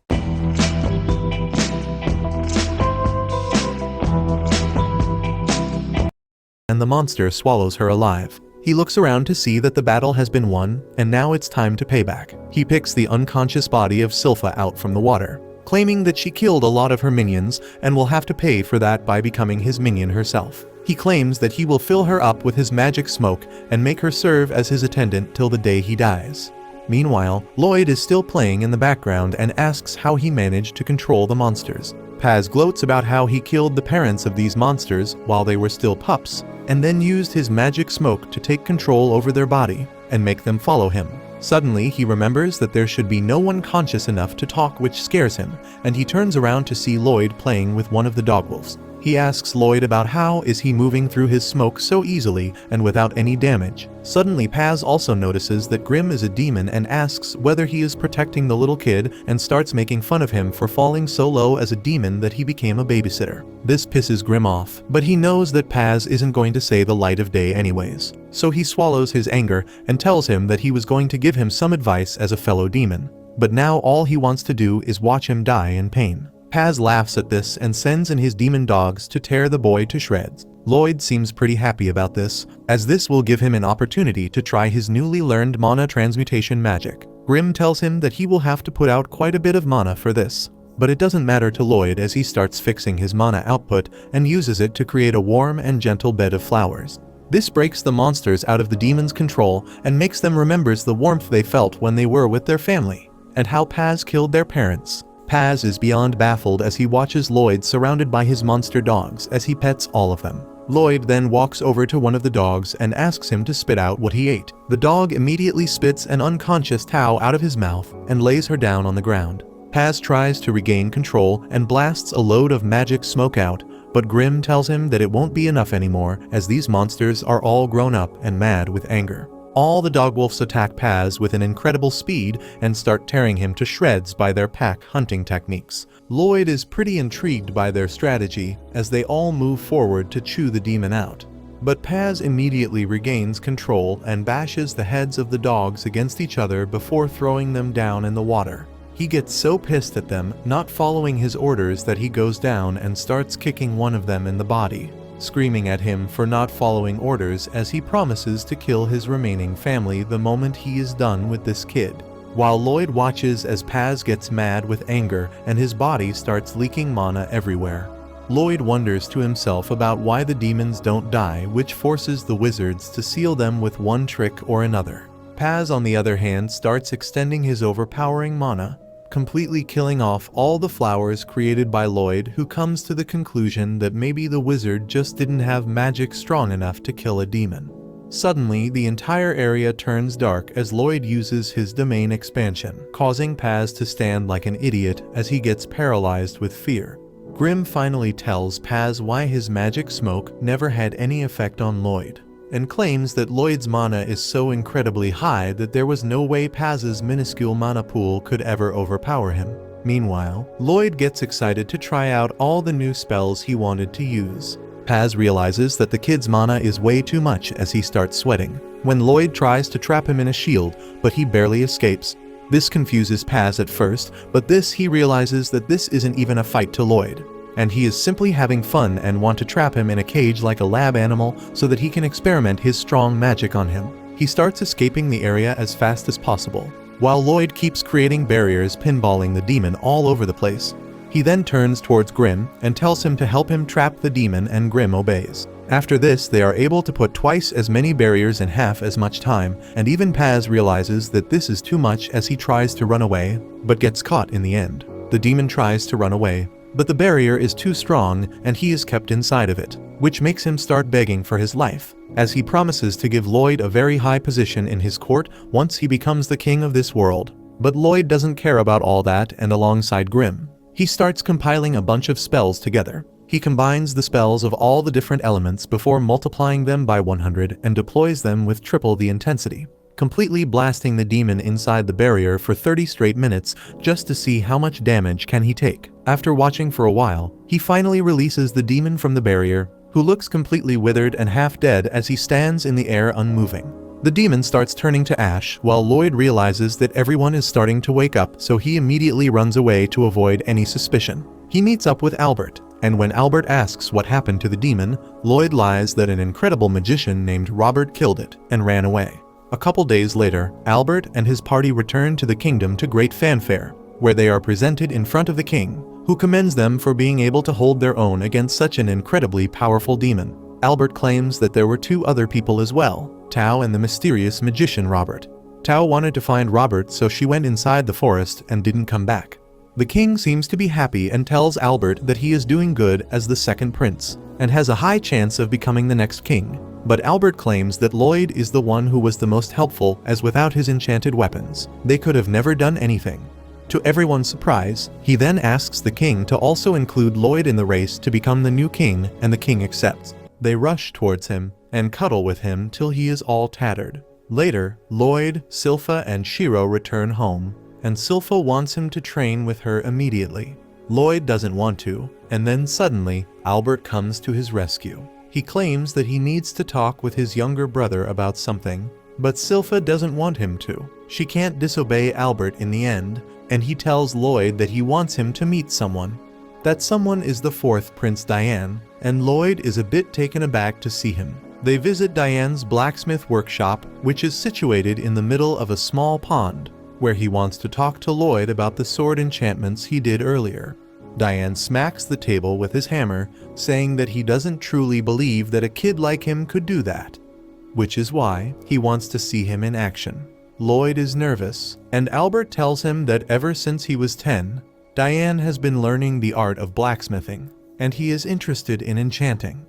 Speaker 1: the monster swallows her alive. He looks around to see that the battle has been won, and now it's time to pay back. He picks the unconscious body of Silpha out from the water, claiming that she killed a lot of her minions and will have to pay for that by becoming his minion herself. He claims that he will fill her up with his magic smoke and make her serve as his attendant till the day he dies. Meanwhile, Lloyd is still playing in the background and asks how he managed to control the monsters. Paz gloats about how he killed the parents of these monsters while they were still pups, and then used his magic smoke to take control over their body and make them follow him. Suddenly, he remembers that there should be no one conscious enough to talk, which scares him, and he turns around to see Lloyd playing with one of the dogwolves. He asks Lloyd about how is he moving through his smoke so easily and without any damage. Suddenly, Paz also notices that Grim is a demon and asks whether he is protecting the little kid and starts making fun of him for falling so low as a demon that he became a babysitter. This pisses Grim off, but he knows that Paz isn't going to say the light of day anyways. So he swallows his anger and tells him that he was going to give him some advice as a fellow demon. But now all he wants to do is watch him die in pain. Paz laughs at this and sends in his demon dogs to tear the boy to shreds. Lloyd seems pretty happy about this, as this will give him an opportunity to try his newly learned mana transmutation magic. Grim tells him that he will have to put out quite a bit of mana for this, but it doesn't matter to Lloyd as he starts fixing his mana output and uses it to create a warm and gentle bed of flowers. This breaks the monsters out of the demon's control and makes them remember the warmth they felt when they were with their family, and how Paz killed their parents. Paz is beyond baffled as he watches Lloyd surrounded by his monster dogs as he pets all of them. Lloyd then walks over to one of the dogs and asks him to spit out what he ate. The dog immediately spits an unconscious Tao out of his mouth and lays her down on the ground. Paz tries to regain control and blasts a load of magic smoke out, but Grim tells him that it won't be enough anymore as these monsters are all grown up and mad with anger. All the dogwolves attack Paz with an incredible speed and start tearing him to shreds by their pack hunting techniques. Lloyd is pretty intrigued by their strategy as they all move forward to chew the demon out. But Paz immediately regains control and bashes the heads of the dogs against each other before throwing them down in the water. He gets so pissed at them not following his orders that he goes down and starts kicking one of them in the body, screaming at him for not following orders as he promises to kill his remaining family the moment he is done with this kid. While Lloyd watches as Paz gets mad with anger and his body starts leaking mana everywhere. Lloyd wonders to himself about why the demons don't die, which forces the wizards to seal them with one trick or another. Paz, on the other hand, starts extending his overpowering mana, completely killing off all the flowers created by Lloyd, who comes to the conclusion that maybe the wizard just didn't have magic strong enough to kill a demon. Suddenly, the entire area turns dark as Lloyd uses his domain expansion, causing Paz to stand like an idiot as he gets paralyzed with fear. Grimm finally tells Paz why his magic smoke never had any effect on Lloyd, and claims that Lloyd's mana is so incredibly high that there was no way Paz's minuscule mana pool could ever overpower him. Meanwhile, Lloyd gets excited to try out all the new spells he wanted to use. Paz realizes that the kid's mana is way too much as he starts sweating, when Lloyd tries to trap him in a shield, but he barely escapes. This confuses Paz at first, but he realizes that this isn't even a fight to Lloyd, and he is simply having fun and want to trap him in a cage like a lab animal so that he can experiment his strong magic on him. He starts escaping the area as fast as possible, while Lloyd keeps creating barriers pinballing the demon all over the place. He then turns towards Grimm and tells him to help him trap the demon, and Grimm obeys. After this, they are able to put twice as many barriers in half as much time, and even Paz realizes that this is too much as he tries to run away, but gets caught in the end. The demon tries to run away, but the barrier is too strong and he is kept inside of it, which makes him start begging for his life, as he promises to give Lloyd a very high position in his court once he becomes the king of this world. But Lloyd doesn't care about all that, and alongside Grimm, he starts compiling a bunch of spells together. He combines the spells of all the different elements before multiplying them by 100 and deploys them with triple the intensity, completely blasting the demon inside the barrier for 30 straight minutes just to see how much damage can he take. After watching for a while, he finally releases the demon from the barrier, who looks completely withered and half dead as he stands in the air unmoving. The demon starts turning to ash while Lloyd realizes that everyone is starting to wake up, so he immediately runs away to avoid any suspicion. He meets up with Albert, and when Albert asks what happened to the demon, Lloyd lies that an incredible magician named Robert killed it and ran away. A couple days later, Albert and his party return to the kingdom to great fanfare, where they are presented in front of the king, who commends them for being able to hold their own against such an incredibly powerful demon. Albert claims that there were two other people as well, Tao and the mysterious magician Robert. Tao wanted to find Robert, so she went inside the forest and didn't come back. The king seems to be happy and tells Albert that he is doing good as the second prince, and has a high chance of becoming the next king. But Albert claims that Lloyd is the one who was the most helpful, as without his enchanted weapons, they could have never done anything. To everyone's surprise, he then asks the king to also include Lloyd in the race to become the new king, and the king accepts. They rush towards him and cuddle with him till he is all tattered. Later, Lloyd, Silpha, and Shiro return home, and Silpha wants him to train with her immediately. Lloyd doesn't want to, and then suddenly, Albert comes to his rescue. He claims that he needs to talk with his younger brother about something, but Silpha doesn't want him to. She can't disobey Albert in the end, and he tells Lloyd that he wants him to meet someone. That someone is the fourth Prince Diane, and Lloyd is a bit taken aback to see him. They visit Diane's blacksmith workshop, which is situated in the middle of a small pond, where he wants to talk to Lloyd about the sword enchantments he did earlier. Diane smacks the table with his hammer, saying that he doesn't truly believe that a kid like him could do that, which is why he wants to see him in action. Lloyd is nervous, and Albert tells him that ever since he was 10, Diane has been learning the art of blacksmithing, and he is interested in enchanting.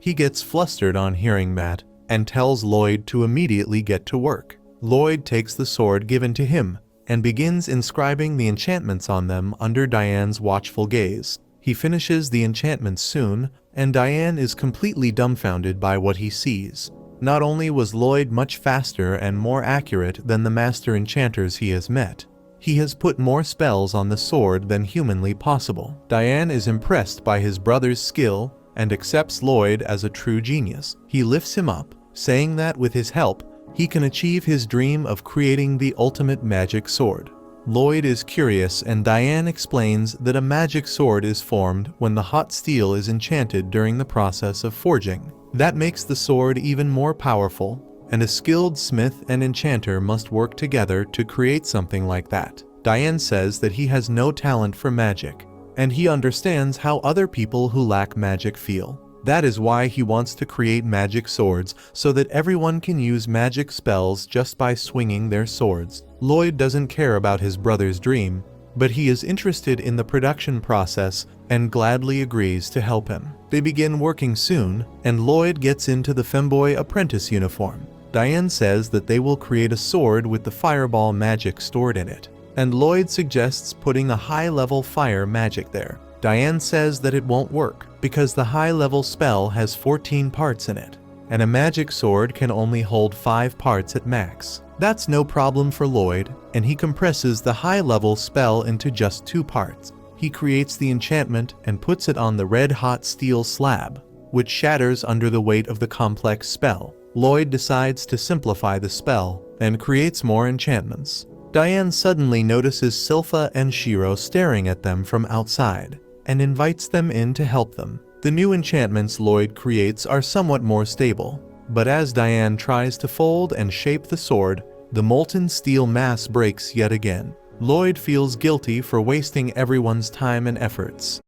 Speaker 1: He gets flustered on hearing that, and tells Lloyd to immediately get to work. Lloyd takes the sword given to him, and begins inscribing the enchantments on them under Diane's watchful gaze. He finishes the enchantments soon, and Diane is completely dumbfounded by what he sees. Not only was Lloyd much faster and more accurate than the master enchanters he has met, he has put more spells on the sword than humanly possible. Diane is impressed by his brother's skill and accepts Lloyd as a true genius. He lifts him up, saying that with his help, he can achieve his dream of creating the ultimate magic sword. Lloyd is curious, and Diane explains that a magic sword is formed when the hot steel is enchanted during the process of forging. That makes the sword even more powerful, and a skilled smith and enchanter must work together to create something like that. Diane says that he has no talent for magic, and he understands how other people who lack magic feel. That is why he wants to create magic swords so that everyone can use magic spells just by swinging their swords. Lloyd doesn't care about his brother's dream, but he is interested in the production process and gladly agrees to help him. They begin working soon, and Lloyd gets into the femboy apprentice uniform. Diane says that they will create a sword with the fireball magic stored in it, and Lloyd suggests putting a high-level fire magic there. Diane says that it won't work because the high-level spell has 14 parts in it, and a magic sword can only hold 5 parts at max. That's no problem for Lloyd, and he compresses the high-level spell into just 2 parts. He creates the enchantment and puts it on the red-hot steel slab, which shatters under the weight of the complex spell. Lloyd decides to simplify the spell and creates more enchantments. Diane suddenly notices Silpha and Shiro staring at them from outside, and invites them in to help them. The new enchantments Lloyd creates are somewhat more stable, but as Diane tries to fold and shape the sword, the molten steel mass breaks yet again. Lloyd feels guilty for wasting everyone's time and efforts.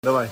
Speaker 10: Давай.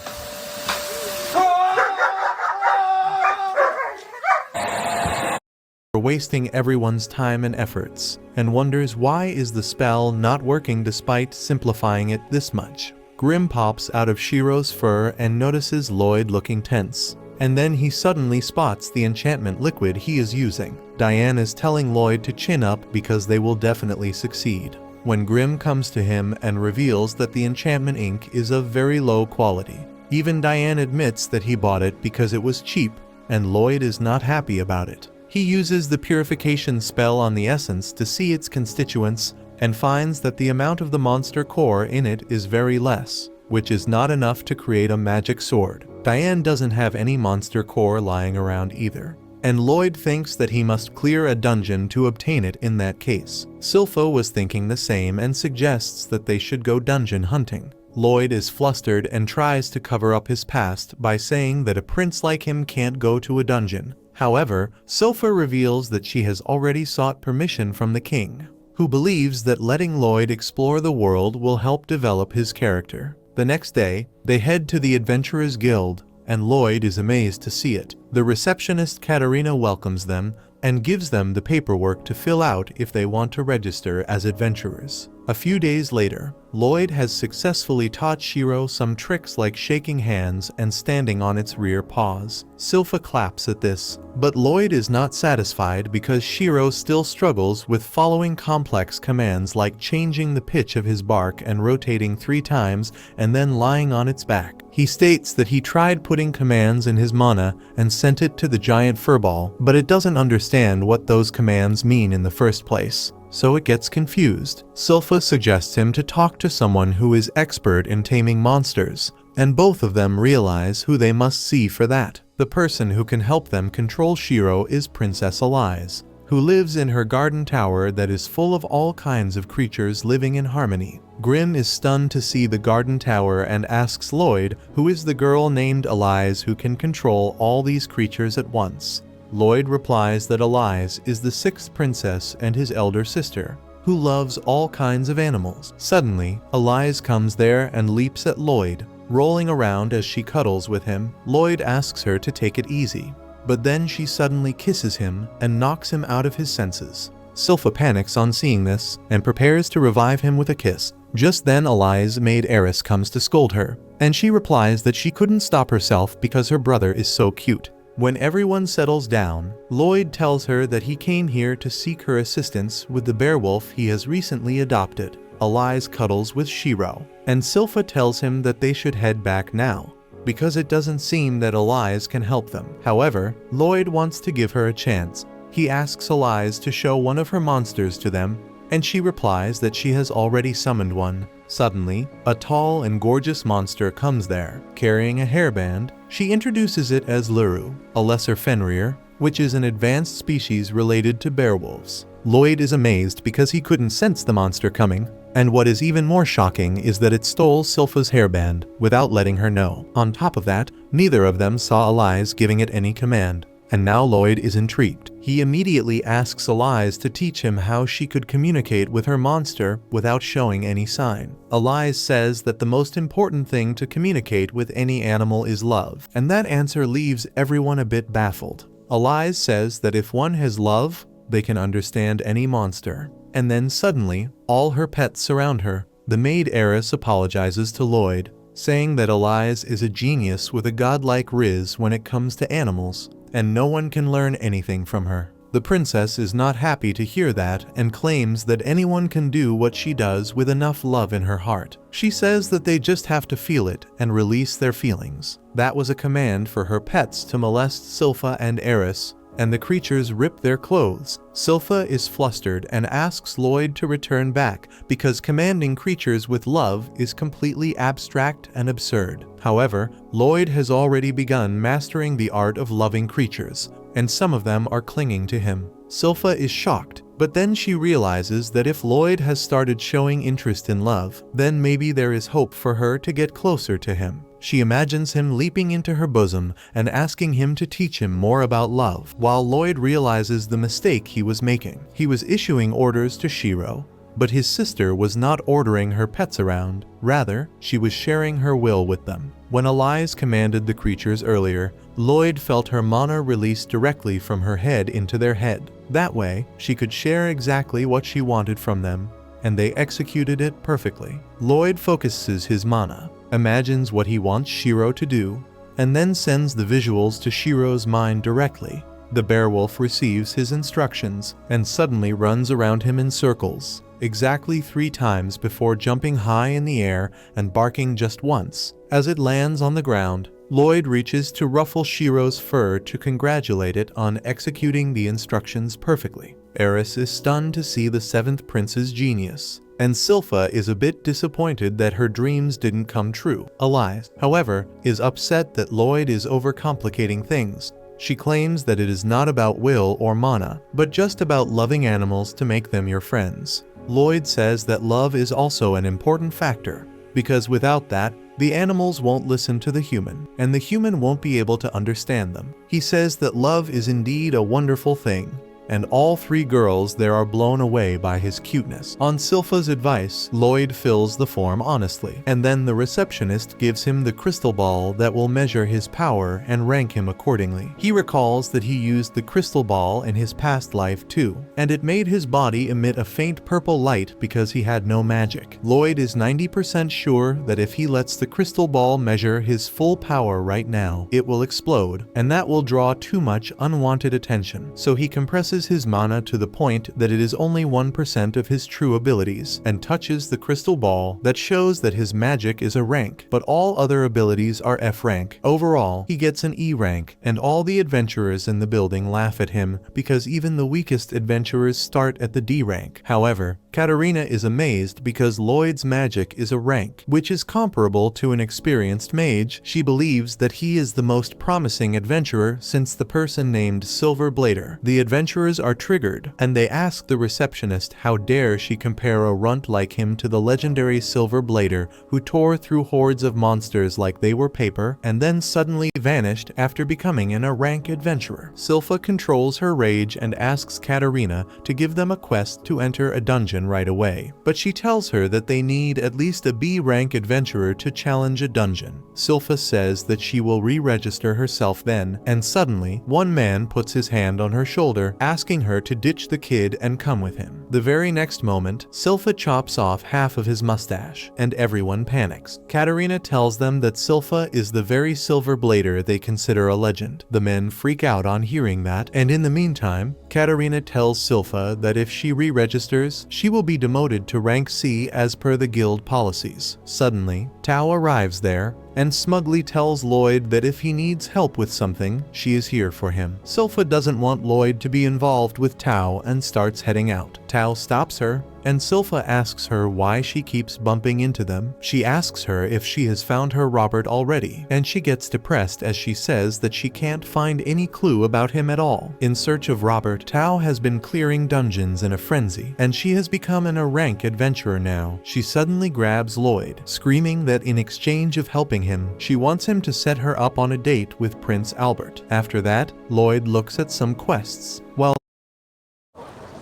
Speaker 1: And wonders why is the spell not working despite simplifying it this much. Grim pops out of Shiro's fur and notices Lloyd looking tense, and then he suddenly spots the enchantment liquid he is using. Diane is telling Lloyd to chin up because they will definitely succeed, when Grim comes to him and reveals that the enchantment ink is of very low quality. Even Diane admits that he bought it because it was cheap, and Lloyd is not happy about it. He uses the purification spell on the essence to see its constituents and finds that the amount of the monster core in it is very less, which is not enough to create a magic sword. Diane doesn't have any monster core lying around either, and Lloyd thinks that he must clear a dungeon to obtain it in that case. Silpha was thinking the same and suggests that they should go dungeon hunting. Lloyd is flustered and tries to cover up his past by saying that a prince like him can't go to a dungeon. However, Silpha reveals that she has already sought permission from the king, who believes that letting Lloyd explore the world will help develop his character. The next day, they head to the Adventurers Guild, and Lloyd is amazed to see it. The receptionist Katarina welcomes them and gives them the paperwork to fill out if they want to register as adventurers. A few days later, Lloyd has successfully taught Shiro some tricks like shaking hands and standing on its rear paws. Silpha claps at this, but Lloyd is not satisfied because Shiro still struggles with following complex commands like changing the pitch of his bark and rotating 3 times and then lying on its back. He states that he tried putting commands in his mana and sent it to the giant furball, but it doesn't understand what those commands mean in the first place, so it gets confused. Silpha suggests him to talk to someone who is expert in taming monsters, and both of them realize who they must see for that. The person who can help them control Shiro is Princess Elise, who lives in her garden tower that is full of all kinds of creatures living in harmony. Grim is stunned to see the garden tower and asks Lloyd who is the girl named Elise who can control all these creatures at once. Lloyd replies that Elise is the 6th princess and his elder sister, who loves all kinds of animals. Suddenly, Elise comes there and leaps at Lloyd, rolling around as she cuddles with him. Lloyd asks her to take it easy, but then she suddenly kisses him and knocks him out of his senses. Silpha panics on seeing this and prepares to revive him with a kiss. Just then Elise's maid Eris comes to scold her, and she replies that she couldn't stop herself because her brother is so cute. When everyone settles down, Lloyd tells her that he came here to seek her assistance with the beowulf he has recently adopted. Elise cuddles with Shiro, and Silpha tells him that they should head back now. because it doesn't seem that Elias can help them. However, Lloyd wants to give her a chance. He asks Elias to show one of her monsters to them, and she replies that she has already summoned one. Suddenly, a tall and gorgeous monster comes there, carrying a hairband. She introduces it as Luru, a lesser Fenrir, which is an advanced species related to beowulfs. Lloyd is amazed because he couldn't sense the monster coming, and what is even more shocking is that it stole Silpha's hairband without letting her know. On top of that, neither of them saw Elias giving it any command, and now Lloyd is intrigued. He immediately asks Elias to teach him how she could communicate with her monster without showing any sign. Elias says that the most important thing to communicate with any animal is love, and that answer leaves everyone a bit baffled. Elias says that if one has love, they can understand any monster. And then suddenly, all her pets surround her. The maid Eris apologizes to Lloyd, saying that Elias is a genius with a godlike riz when it comes to animals, and no one can learn anything from her. The princess is not happy to hear that and claims that anyone can do what she does with enough love in her heart. She says that they just have to feel it and release their feelings. That was a command for her pets to molest Silpha and Eris, and the creatures rip their clothes. Silpha is flustered and asks Lloyd to return back because commanding creatures with love is completely abstract and absurd. However, Lloyd has already begun mastering the art of loving creatures, and some of them are clinging to him. Silpha is shocked, but then she realizes that if Lloyd has started showing interest in love, then maybe there is hope for her to get closer to him. She imagines him leaping into her bosom and asking him to teach him more about love, while Lloyd realizes the mistake he was making. He was issuing orders to Shiro, but his sister was not ordering her pets around. Rather, she was sharing her will with them. When Elias commanded the creatures earlier, Lloyd felt her mana release directly from her head into their head. That way, she could share exactly what she wanted from them, and they executed it perfectly. Lloyd focuses his mana, imagines what he wants Shiro to do, and then sends the visuals to Shiro's mind directly. The beowulf receives his instructions and suddenly runs around him in circles, exactly 3 times before jumping high in the air and barking just once. As it lands on the ground, Lloyd reaches to ruffle Shiro's fur to congratulate it on executing the instructions perfectly. Eris is stunned to see the 7th prince's genius, and Silpha is a bit disappointed that her dreams didn't come true. Elias, however, is upset that Lloyd is overcomplicating things. She claims that it is not about will or mana, but just about loving animals to make them your friends. Lloyd says that love is also an important factor, because without that, the animals won't listen to the human, and the human won't be able to understand them. He says that love is indeed a wonderful thing, and all 3 girls there are blown away by his cuteness. On Silpha's advice, Lloyd fills the form honestly, and then the receptionist gives him the crystal ball that will measure his power and rank him accordingly. He recalls that he used the crystal ball in his past life too, and it made his body emit a faint purple light because he had no magic. Lloyd is 90% sure that if he lets the crystal ball measure his full power right now, it will explode, and that will draw too much unwanted attention. So he compresses his mana to the point that it is only 1% of his true abilities, and touches the crystal ball that shows that his magic is a rank, but all other abilities are F rank. Overall, he gets an E rank, and all the adventurers in the building laugh at him because even the weakest adventurers start at the D rank. However, Katarina is amazed because Lloyd's magic is a rank, which is comparable to an experienced mage. She believes that he is the most promising adventurer since the person named Silver Blader. The adventurers are triggered, and they ask the receptionist how dare she compare a runt like him to the legendary Silver Blader who tore through hordes of monsters like they were paper and then suddenly vanished after becoming an A-rank adventurer. Silpha controls her rage and asks Katarina to give them a quest to enter a dungeon right away, but she tells her that they need at least a B-rank adventurer to challenge a dungeon. Silpha says that she will re-register herself then, and suddenly, one man puts his hand on her shoulder, asking her to ditch the kid and come with him. The very next moment, Silpha chops off half of his mustache, and everyone panics. Katarina tells them that Silpha is the very Silver Blader they consider a legend. The men freak out on hearing that, and in the meantime, Katarina tells Silpha that if she re-registers, she will be demoted to rank C as per the guild policies. Suddenly, Tao arrives there, and smugly tells Lloyd that if he needs help with something, she is here for him. Silpha doesn't want Lloyd to be involved with Tao and starts heading out. Tao stops her, and Silpha asks her why she keeps bumping into them. She asks her if she has found her Robert already, and she gets depressed as she says that she can't find any clue about him at all. In search of Robert, Tao has been clearing dungeons in a frenzy, and she has become a rank adventurer now. She suddenly grabs Lloyd, screaming that in exchange of helping him, she wants him to set her up on a date with Prince Albert. After that, Lloyd looks at some quests. While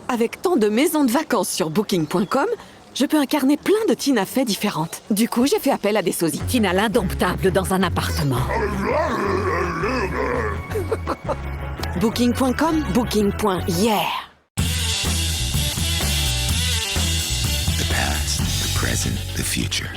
Speaker 2: Avec tant de maisons de vacances sur Booking.com, je peux incarner plein de Tina Fey différentes. Du coup, j'ai fait appel à des sosies. Tina l'indomptable dans un appartement. Booking.com, Booking.yeah.
Speaker 11: The past, the present, the future.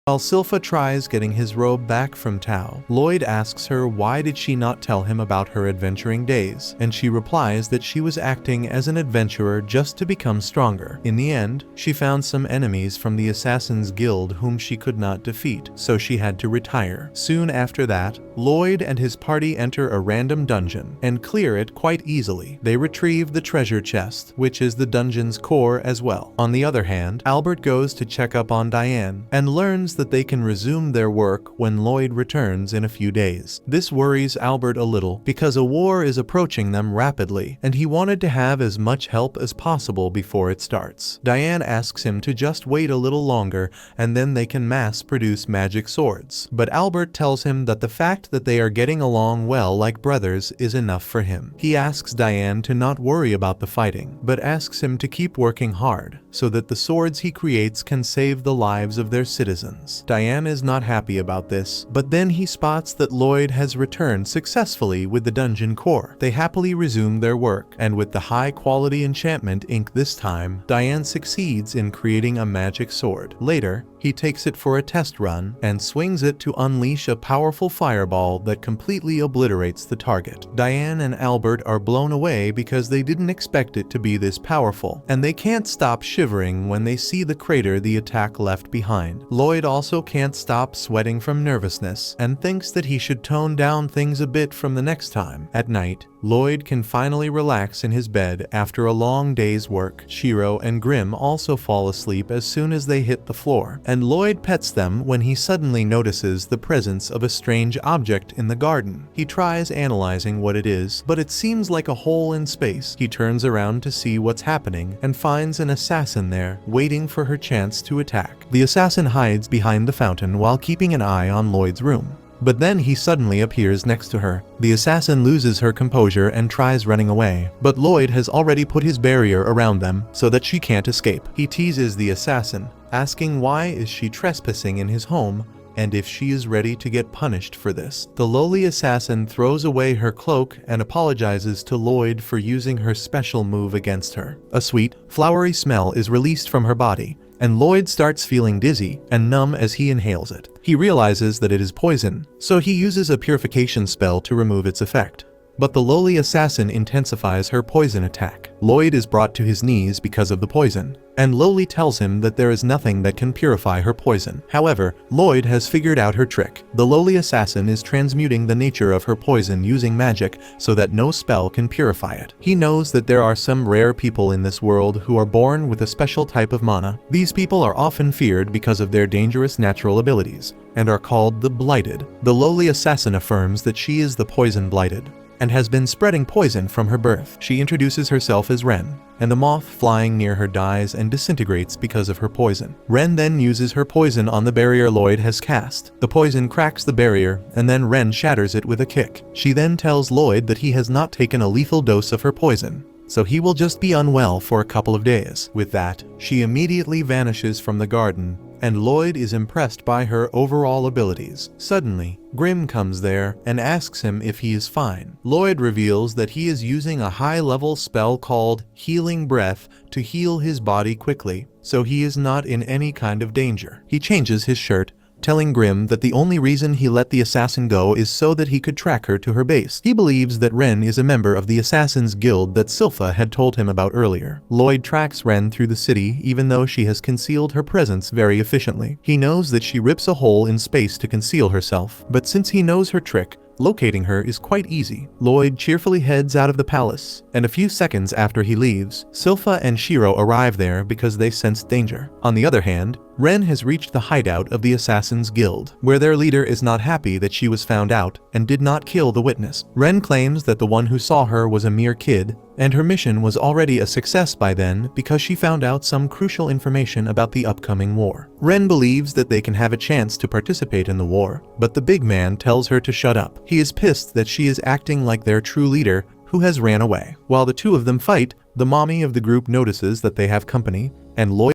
Speaker 1: While Silpha tries getting his robe back from Tao, Lloyd asks her why did she not tell him about her adventuring days, and she replies that she was acting as an adventurer just to become stronger. In the end, she found some enemies from the Assassin's Guild whom she could not defeat, so she had to retire. Soon after that, Lloyd and his party enter a random dungeon and clear it quite easily. They retrieve the treasure chest, which is the dungeon's core as well. On the other hand, Albert goes to check up on Diane and learns that they can resume their work when Lloyd returns in a few days. This worries Albert a little because a war is approaching them rapidly and he wanted to have as much help as possible before it starts. Diane asks him to just wait a little longer and then they can mass produce magic swords. But Albert tells him that the fact that they are getting along well like brothers is enough for him. He asks Diane to not worry about the fighting, but asks him to keep working hard so that the swords he creates can save the lives of their citizens. Diane is not happy about this, but then he spots that Lloyd has returned successfully with the dungeon core. They happily resume their work, and with the high-quality enchantment ink this time, Diane succeeds in creating a magic sword. Later, he takes it for a test run and swings it to unleash a powerful fireball that completely obliterates the target. Diane and Albert are blown away because they didn't expect it to be this powerful, and they can't stop shivering when they see the crater the attack left behind. Lloyd also can't stop sweating from nervousness and thinks that he should tone down things a bit from the next time. At night, Lloyd can finally relax in his bed after a long day's work. Shiro and Grim also fall asleep as soon as they hit the floor, and Lloyd pets them when he suddenly notices the presence of a strange object in the garden. He tries analyzing what it is, but it seems like a hole in space. He turns around to see what's happening and finds an assassin there, waiting for her chance to attack. The assassin hides behind the fountain while keeping an eye on Lloyd's room. But then he suddenly appears next to her. The assassin loses her composure and tries running away, but Lloyd has already put his barrier around them so that she can't escape. He teases the assassin, asking why is she trespassing in his home and if she is ready to get punished for this. The lowly assassin throws away her cloak and apologizes to Lloyd for using her special move against her. A sweet, flowery smell is released from her body, and Lloyd starts feeling dizzy and numb as he inhales it. He realizes that it is poison, so he uses a purification spell to remove its effect. But the lowly assassin intensifies her poison attack. Lloyd is brought to his knees because of the poison, and Lowly tells him that there is nothing that can purify her poison. However, Lloyd has figured out her trick. The lowly assassin is transmuting the nature of her poison using magic so that no spell can purify it. He knows that there are some rare people in this world who are born with a special type of mana. These people are often feared because of their dangerous natural abilities, and are called the Blighted. The lowly assassin affirms that she is the Poison Blighted, and has been spreading poison from her birth. She introduces herself as Ren, and the moth flying near her dies and disintegrates because of her poison. Ren then uses her poison on the barrier Lloyd has cast. The poison cracks the barrier, and then Ren shatters it with a kick. She then tells Lloyd that he has not taken a lethal dose of her poison, so he will just be unwell for a couple of days. With that, she immediately vanishes from the garden, and Lloyd is impressed by her overall abilities. Suddenly, Grim comes there and asks him if he is fine. Lloyd reveals that he is using a high-level spell called Healing Breath to heal his body quickly, so he is not in any kind of danger. He changes his shirt, telling Grimm that the only reason he let the assassin go is so that he could track her to her base. He believes that Ren is a member of the Assassin's Guild that Silpha had told him about earlier. Lloyd tracks Ren through the city even though she has concealed her presence very efficiently. He knows that she rips a hole in space to conceal herself, but since he knows her trick, locating her is quite easy. Lloyd cheerfully heads out of the palace, and a few seconds after he leaves, Silpha and Shiro arrive there because they sense danger. On the other hand, Ren has reached the hideout of the Assassin's Guild, where their leader is not happy that she was found out and did not kill the witness. Ren claims that the one who saw her was a mere kid, and her mission was already a success by then because she found out some crucial information about the upcoming war. Ren believes that they can have a chance to participate in the war, but the big man tells her to shut up. He is pissed that she is acting like their true leader, who has ran away. While the two of them fight, the mommy of the group notices that they have company, and Lloyd